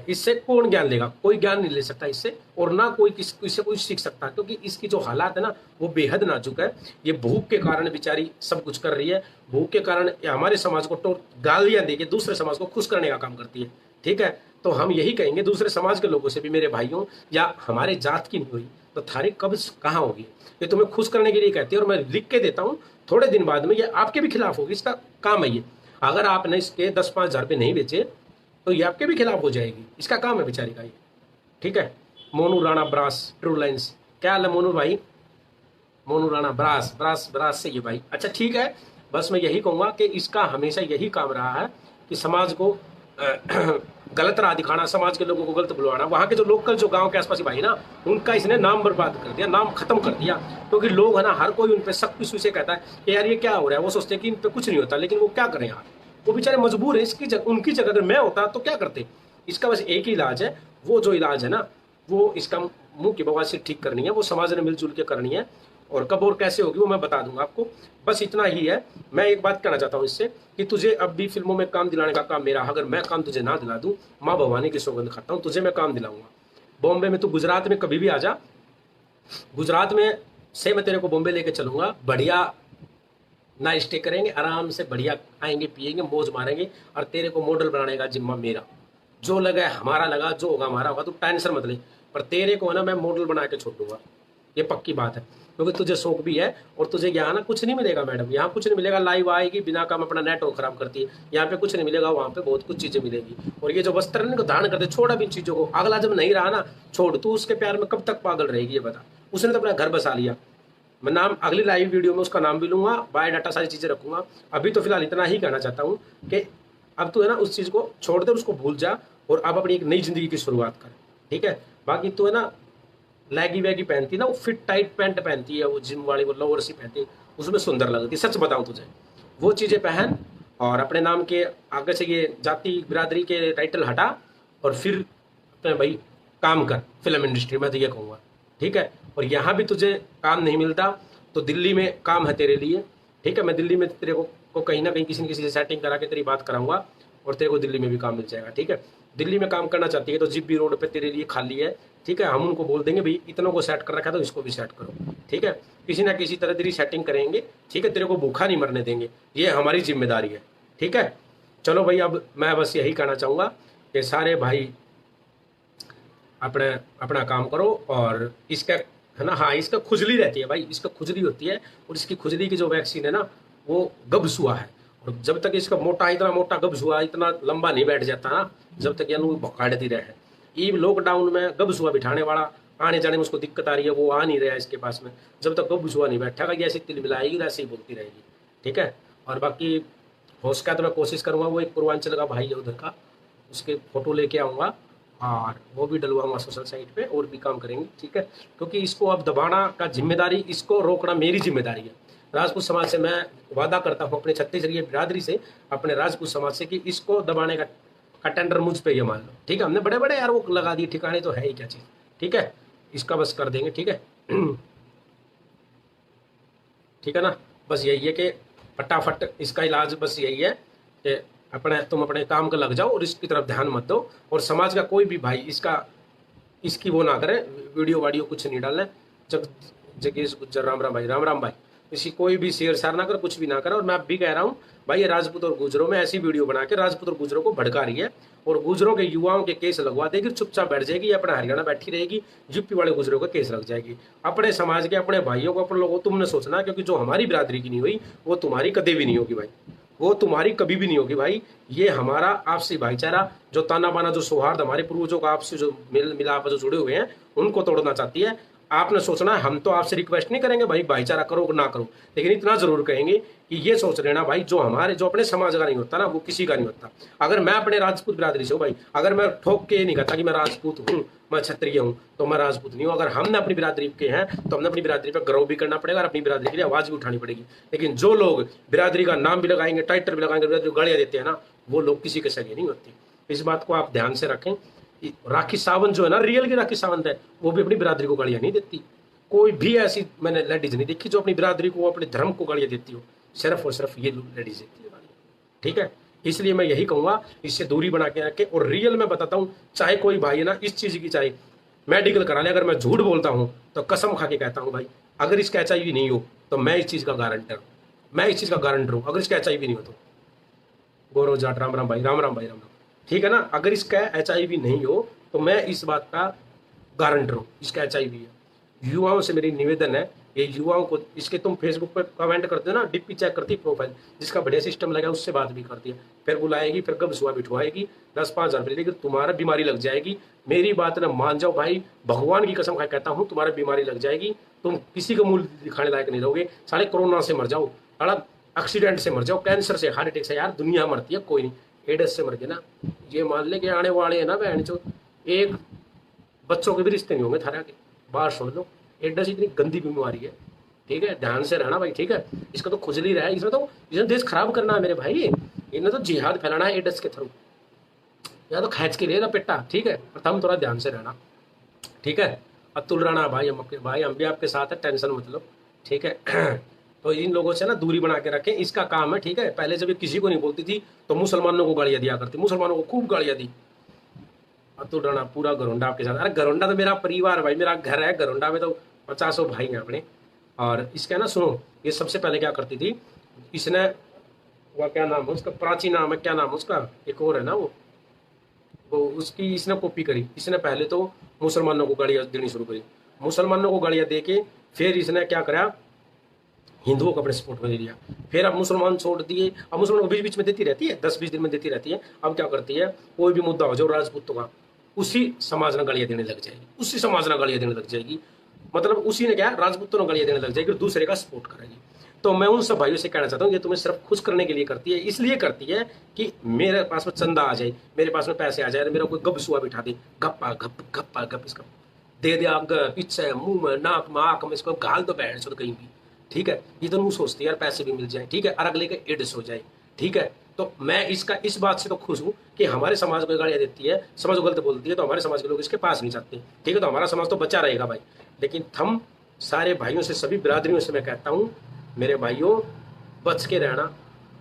[SPEAKER 1] इससे कौन ज्ञान लेगा? कोई ज्ञान नहीं ले सकता इससे, और ना कोई इससे कोई सीख सकता, क्योंकि इसकी जो हालात है ना वो बेहद नाजुक है। ये भूख के कारण बेचारी सब कुछ कर रही है, भूख के कारण हमारे समाज को गालियां देके दूसरे समाज को खुश करने का काम करती है, ठीक है। तो हम यही कहेंगे दूसरे समाज के लोगों से भी, मेरे भाइयों, या हमारे जात की नहीं हुई तो थारी कब कहाँ होगी? ये तुम्हें खुश करने के लिए कहती है, और मैं लिख के देता हूँ, थोड़े दिन बाद में ये आपके भी खिलाफ होगी। इसका काम है ये। अगर आपने इसके 10-5 हजार रुपये नहीं बेचे तो ये आपके भी खिलाफ हो जाएगी। इसका काम है बेचारी का ये, ठीक है। Monu Rana brass, true lines, क्या हाल है मोनू भाई? Monu Rana brass brass brass से ये भाई, अच्छा ठीक है। बस मैं यही कहूँगा कि इसका हमेशा यही काम रहा है कि समाज को गलत राह दिखाना, समाज के लोगों को गलत बुलवाना। वहाँ के जो लोकल जो गांव के आसपास भाई ना, उनका इसने नाम बर्बाद कर दिया, नाम खत्म कर दिया। क्योंकि लोग है ना, हर कोई उन पर सब कुछ से कहता है कि यार ये क्या हो रहा है। वो सोचते हैं कि इन पर कुछ नहीं होता, लेकिन वो क्या करें यार, वो बेचारे मजबूर है। इसकी जगह, उनकी जगह अगर मैं होता तो क्या करते? इसका बस एक ही इलाज है, वो जो इलाज है ना, वो इसका मुंह की बवासीर ठीक करनी है, वो समाज ने मिलजुल के करनी है। और कब और कैसे होगी वो मैं बता दूंगा आपको। बस इतना ही है। मैं एक बात कहना चाहता हूँ इससे कि तुझे अब भी फिल्मों में काम दिलाने का काम मेरा। अगर मैं काम तुझे ना दिला दूं, माँ भवानी की सौगंध खाता हूँ, तुझे मैं काम दिलाऊंगा। बॉम्बे में तू गुजरात में कभी भी आ जा, गुजरात में से मैं तेरे को बॉम्बे लेके चलूंगा। बढ़िया ना स्टे करेंगे, आराम से बढ़िया खाएंगे पिएंगे मौज मारेंगे, और तेरे को मॉडल बनाने का जिम्मा मेरा। जो लगा हमारा लगा, जो होगा हमारा होगा, तू टेंशन मत ले। पर तेरे को है ना मैं मॉडल बना के छोड़ दूंगा, ये पक्की बात है। क्योंकि तुझे शौक भी है, और तुझे यहाँ ना कुछ नहीं मिलेगा मैडम, यहाँ कुछ नहीं मिलेगा। लाइव आएगी बिना काम अपना नेटवर्क खराब करती है, यहाँ पे कुछ नहीं मिलेगा, वहाँ पे बहुत कुछ चीजें मिलेगी। और ये जो वस्त्र को धारण करते, छोड़ अब इन चीजों को। अगला जब नहीं रहा ना, छोड़। तू उसके प्यार में कब तक पागल रहेगी ये बता। उसने तो अपना घर बसा लिया। मैं नाम अगली लाइव वीडियो में उसका नाम भी लूंगा, बायोडाटा सारी चीजें रखूंगा। अभी तो फिलहाल इतना ही कहना चाहता हूँ कि अब तू है ना उस चीज को छोड़ दे, उसको भूल जा, और अब अपनी एक नई जिंदगी की शुरुआत कर, ठीक है। बाकी तू है ना लैगी वैगी पहनती ना, वो फिट टाइट पैंट पहनती है, वो जिम वाली वो लोअर सी पहनती है, उसमें सुंदर लगती है। सच बताऊं तुझे, वो चीजें पहन, और अपने नाम के आगे से ये जाति बिरादरी के टाइटल हटा, और फिर अपने भाई काम कर फिल्म इंडस्ट्री में, तो ये कहूँगा, ठीक है। और यहाँ भी तुझे काम नहीं मिलता तो दिल्ली में काम है तेरे लिए, ठीक है। मैं दिल्ली में तेरे को कहीं ना कहीं किसी न किसी से सेटिंग करा के तेरी बात कराऊंगा, और तेरे को दिल्ली में भी काम मिल जाएगा, ठीक है। दिल्ली में काम करना चाहती है तो जीपी रोड पे तेरे लिए खाली है, ठीक है। हम उनको बोल देंगे भाई इतनों को सेट कर रखा है तो इसको भी सेट करो, ठीक है। किसी ना किसी तरह तेरी सेटिंग करेंगे, ठीक है। तेरे को भूखा नहीं मरने देंगे, ये हमारी जिम्मेदारी है, ठीक है। चलो भाई, अब मैं बस यही कहना चाहूँगा कि सारे भाई अपना अपना काम करो। और इसका है ना, हाँ, इसका खुजली रहती है भाई, इसका खुजली होती है, और इसकी खुजली की जो वैक्सीन है ना वो गब्स हुआ है। और जब तक इसका मोटा, इतना मोटा गब्स हुआ, इतना लंबा नहीं बैठ जाता ना, जब तक यानी भकाड़ती रहे। ये लॉकडाउन में गब्स हुआ बिठाने वाला आने जाने में उसको दिक्कत आ रही है, वो आ नहीं रहा है इसके पास में। जब तक गब्स हुआ नहीं बैठेगा, ऐसे तिल मिलाएगी ऐसे ही बोलती रहेगी, ठीक है। और बाकी हो सका तो मैं कोशिश करूंगा, वो एक पूर्वांचल का भाई है उधर का, उसके फोटो लेके आऊँगा, और वो भी डलवाऊंगा सोशल साइट पे, और भी काम करेंगे, ठीक है। क्योंकि इसको अब दबाना का जिम्मेदारी, इसको रोकना मेरी जिम्मेदारी है। राजपूत समाज से मैं वादा करता हूँ, अपने छत्तीसगढ़ी बिरादरी से, अपने राजपूत समाज से, कि इसको दबाने का टेंडर मुझ पे ये मान लो, ठीक है। हमने बड़े बड़े यार वो लगा दिए ठिकाने, तो है ही क्या चीज़, ठीक है। इसका बस कर देंगे, ठीक है। ठीक है ना। बस यही है कि फटाफट इसका इलाज बस यही है कि तुम अपने काम का लग जाओ, और इसकी तरफ ध्यान मत दो। और समाज का कोई भी भाई इसकी वो ना करे, वीडियो वाडियो कुछ नहीं डालना। जगेश गुज्जर, राम राम भाई, राम राम भाई। इसी कोई भी शेयर सार ना कर, कुछ भी ना कर। और मैं अब भी कह रहा हूँ भाई, ये राजपूत और गुजरों में ऐसी वीडियो बना के राजपूत और गुजरों को भड़का रही है, और गुजरों के युवाओं के केस लगवा देगी, चुपचाप बैठ जाएगी, अपना हरियाणा बैठी रहेगी, यूपी वाले गुजरों का केस लग जाएगी। अपने समाज के अपने भाइयों को, अपने लोगों तुमने सोचना, क्योंकि जो हमारी बिरादरी की नहीं हुई वो तुम्हारी कभी भी नहीं होगी भाई, वो तुम्हारी कभी भी नहीं होगी भाई। ये हमारा आपसी भाईचारा, जो ताना बाना, जो सौहार्द हमारे पूर्वजों का आपसे जो मिलाप जो जुड़े हुए हैं, उनको तोड़ना चाहती है। आपने सोचना, हम तो आपसे रिक्वेस्ट नहीं करेंगे भाई भाईचारा करो ना करो, लेकिन इतना जरूर कहेंगे कि ये सोच लेना भाई, जो अपने समाज का नहीं होता ना, वो किसी का नहीं होता। अगर मैं अपने राजपूत बिरादरी से हूँ भाई, अगर मैं ठोक के नहीं कहता कि मैं राजपूत हूँ, मैं क्षत्रिय हूँ, तो मैं राजपूत नहीं हूँ। अगर हमने अपनी बिरादरी के हैं तो हमने अपनी बिरादरी पर गर्व भी करना पड़ेगा, और अपनी बिरादरी के लिए आवाज भी उठानी पड़ेगी। लेकिन जो लोग बिरादरी का नाम भी लगाएंगे, टाइटल भी लगाएंगे, बिरादरी को गालियां देते हैं ना, वो लोग किसी के सगे नहीं होती। इस बात को आप ध्यान से रखें। राखी सावंत जो है ना, रियल की राखी सावंत है, वो भी अपनी बिरादरी को गालियां नहीं देती। कोई भी ऐसी मैंने लेडीज नहीं देखी जो अपनी बिरादरी को, अपने धर्म को गालियां देती हो। सिर्फ और सिर्फ ये लेडीज देती है गालियां, ठीक है। इसलिए मैं यही कहूंगा, इससे दूरी बना के रखे। और रियल में बताता हूं, चाहे कोई भाई है ना इस चीज की, चाहे मेडिकल करा ले, अगर मैं झूठ बोलता हूं तो कसम खा के कहता हूं भाई, अगर इसका HIV नहीं हो तो मैं इस चीज का गारंटर हूं, मैं इस चीज का गारंटर हूं। अगर इसका HIV नहीं हो तो गौरव जाट, राम राम भाई, राम राम भाई, राम राम, ठीक है ना। अगर इसका HIV नहीं हो तो मैं इस बात का गारंटर हूं, इसका HIV है। युवाओं से मेरी निवेदन है, ये युवाओं को, इसके तुम फेसबुक पर कमेंट करते हो ना, डीपी चेक करती प्रोफाइल, जिसका बढ़िया सिस्टम लगा उससे बात भी करती है, फिर बुलाएगी, फिर कब सुबह बिठवाएगी, 10-5 हज़ार लेगी, तुम्हारा बीमारी लग जाएगी। मेरी बात ना मान जाओ भाई, भगवान की कसम खा कहता हूँ, तुम्हारा बीमारी लग जाएगी, तुम किसी का मूल दिखाने लायक नहीं रहोगे। साले कोरोना से मर जाओ, साला एक्सीडेंट से मर जाओ, कैंसर से, हार्ट अटैक से, यार दुनिया मरती है, कोई नहीं। एड्स से मर गए ना, ये मान ले कि आने वाले है ना बहन चो, एक बच्चों के भी रिश्ते नहीं होंगे थारा के। बात सुन लो, एड्स इतनी गंदी बीमारी है, ठीक है, ध्यान से रहना भाई, ठीक है। इसका तो खुजली रहा है, इसने देश खराब करना है मेरे भाई, इन्हें तो जिहाद फैलाना है एड्स के थ्रू, या तो खैच के लिए ना पेटा, ठीक है। तुम थोड़ा ध्यान से रहना, ठीक है। अतुल राणा भाई, हम आपके भाई, हम भी आपके साथ है, टेंशन मत लो, ठीक है। तो इन लोगों से ना दूरी बना के रखें, इसका काम है, ठीक है। पहले जब ये किसी को नहीं बोलती थी तो मुसलमानों को गालियां दिया करती, मुसलमानों को खूब गालियां दी। अतुल राणा पूरा गरोंडा आपके साथ। अरे गरोंडा तो मेरा परिवार भाई, मेरा घर है गरोंडा में, तो 50 भाई हैं अपने। और इसका ना सुनो, ये सबसे पहले क्या करती थी, इसने, वह क्या नाम है उसका, प्राची नाम है, क्या नाम है उसका, एक और है ना वो उसकी इसने कॉपी करी। इसने पहले तो मुसलमानों को गालियां देनी शुरू करी, मुसलमानों को गालियां दे के फिर इसने क्या करा, हिंदुओं को अपने सपोर्ट में ले लिया। फिर अब मुसलमान छोड़ दिए, अब मुसलमान को बीच बीच में देती रहती है, 10-20 दिन में देती रहती है। अब क्या करती है, कोई भी मुद्दा हो जाओ राजपूतों का, उसी समाज ने गालियां देने लग जाएगी, उसी समाज ने गालियां देने लग जाएगी, मतलब उसी ने क्या, राजपूतों ने गालियां देने लग जाएगी और दूसरे का सपोर्ट करेगी। तो मैं उन सब भाइयों से कहना चाहता हूँ, ये तुम्हें सिर्फ खुश करने के लिए करती है, इसलिए करती है कि मेरे पास में चंदा आ जाए, मेरे पास में पैसे आ जाए, मेरा कोई गप सुआ बिठा दे, गप्पा गप गप्पा गप, इसका दे दे आग पीछे, मुंह में, नाक में, आंख में, इसको गाल दो बैठ सो कहीं भी, ठीक है। ये तो सोचती है यार पैसे भी मिल जाए, ठीक है, और अगले के एड्स हो जाए, ठीक है। तो मैं इसका इस बात से तो खुश हूँ कि हमारे समाज को गालियां देती है, समाज को गलत बोलती है, तो हमारे समाज के लोग इसके पास नहीं जाते, ठीक है। तो हमारा समाज तो बचा रहेगा भाई। लेकिन हम सारे भाइयों से, सभी बिरादरियों से मैं कहता हूँ, मेरे भाइयों बच के रहना,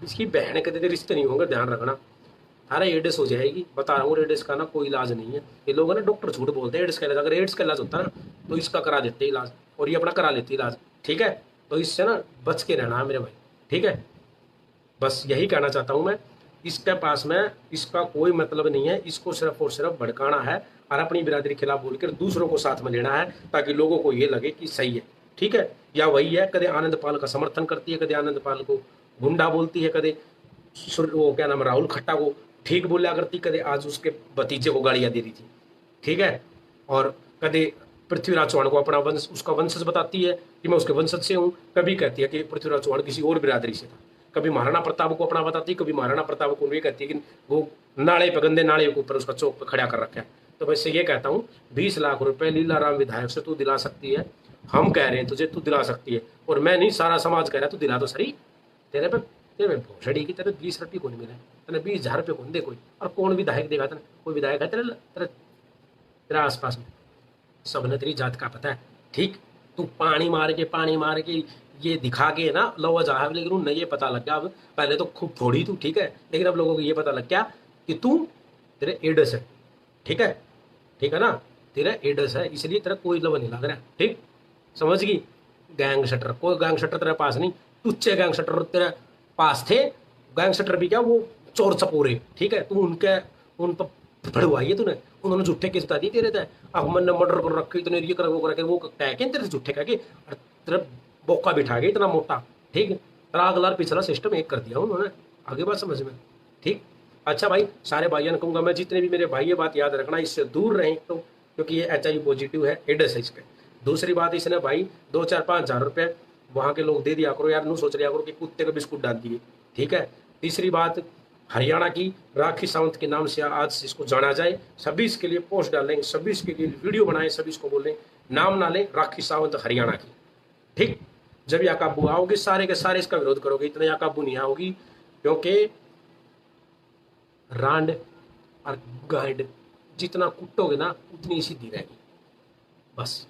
[SPEAKER 1] इसकी बहन के रिश्ते नहीं होंगे, ध्यान रखना, अरे एड्स हो जाएगी, बता रहा हूँ। एड्स का ना कोई इलाज नहीं है, ये लोग ना डॉक्टर झूठ बोलते हैं एड्स का इलाज, अगर एड्स का इलाज होता ना तो इसका करा देते इलाज, और ये अपना करा लेती इलाज, ठीक है। तो इससे ना बच के रहना है मेरे भाई, ठीक है। बस यही कहना चाहता हूँ मैं, इसके पास में इसका कोई मतलब नहीं है, इसको सिर्फ और सिर्फ भड़काना है और अपनी बिरादरी खिलाफ बोलकर दूसरों को साथ में लेना है, ताकि लोगों को ये लगे कि सही है, ठीक है। या वही है, कदे आनंद पाल का समर्थन करती है, कदे आनंद पाल को गुंडा बोलती है, कदे वो क्या नाम, राहुल खट्टा को ठीक बोला करती, कदे आज उसके भतीजे को गालियां दे रही थी, ठीक है। और कदे पृथ्वीराज चौहान को अपना वंश, उसका वंशज बताती है कि मैं उसके वंशज से हूँ, कभी कहती है कि पृथ्वीराज चौहान किसी और बिरादरी से था, कभी महाराणा प्रताप को अपना बताती है, कभी महाराणा प्रताप को ये कहती है कि वो नाले पे, गंदे नाले के ऊपर उसका चौक पे खड़ा कर रखा है। तो वैसे ये कहता हूँ, 20 लाख रुपए लीलाराम विधायक से तू दिला सकती है, हम कह रहे हैं तुझे, तू दिला सकती है, और मैं नहीं, सारा समाज कह रहा है तू दिला तो सही। तेरे भोसड़ी की, तेरे 20 रुपये कौन मिले, तेरे 20,000 रुपये कौन दे कोई, और कौन विधायक देगा तेरे, कोई विधायक है तेरे आसपास में, सब ने तेरी जात का पता है, ठीक। तू पानी मार के ये दिखा के ना लवा जहाज, लेकिन उन्हें ये पता लग गया, अब पहले तो खूब थोड़ी तू, ठीक है, लेकिन अब लोगों को ये पता लग गया कि तू, तेरे एड्स है, ठीक है, ठीक है ना, तेरा एड्स है, इसलिए तेरा कोई लवा नहीं लग रहा, ठीक, समझ गई। गैंग शटर, कोई गैंग शटर तेरे पास नहीं, तुच्छे गैंग शटर तेरे पास थे, गैंग शटर भी क्या, वो चोर चपोरे, ठीक है। तू उन पर भड़वाई है तूने, उन्होंने झूठे केस बता दिए तेरे थे, अहमद ने मर्डर कर रखे, इतने ये कर वो कर, वो कह के तेरे झूठे कह के, और तेरा बोका बिठा के इतना मोटा, ठीक है, तेरा अगला पिछला सिस्टम एक कर दिया उन्होंने, आगे बात समझ में, ठीक। अच्छा भाई, सारे भाइयों ने कहूँगा मैं, जितने भी मेरे भाई, ये बात याद रखना, इससे दूर रहें, तो क्योंकि ये HIV पॉजिटिव है, एड्स है इसके। दूसरी बात, इसने भाई 2-4-5 हज़ार रुपये वहाँ के लोग दे दिया करो यार, नू सोच लिया करो कि कुत्ते का बिस्कुट डाल दिए, ठीक है। तीसरी बात, हरियाणा की राखी सावंत के नाम से आज इसको जाना जाए, सभी इसके लिए पोस्ट डालेंगे, सभी इसके लिए वीडियो बनाए, सभी इसको बोलें, नाम ना लें राखी सावंत हरियाणा की, ठीक। जब यहाँ काबू आओगे, सारे के सारे इसका विरोध करोगे, इतना यहाँ काबू नहीं आओगी, क्योंकि रांड और गांड जितना कुटोगे ना उतनी सीधी रहेगी, बस।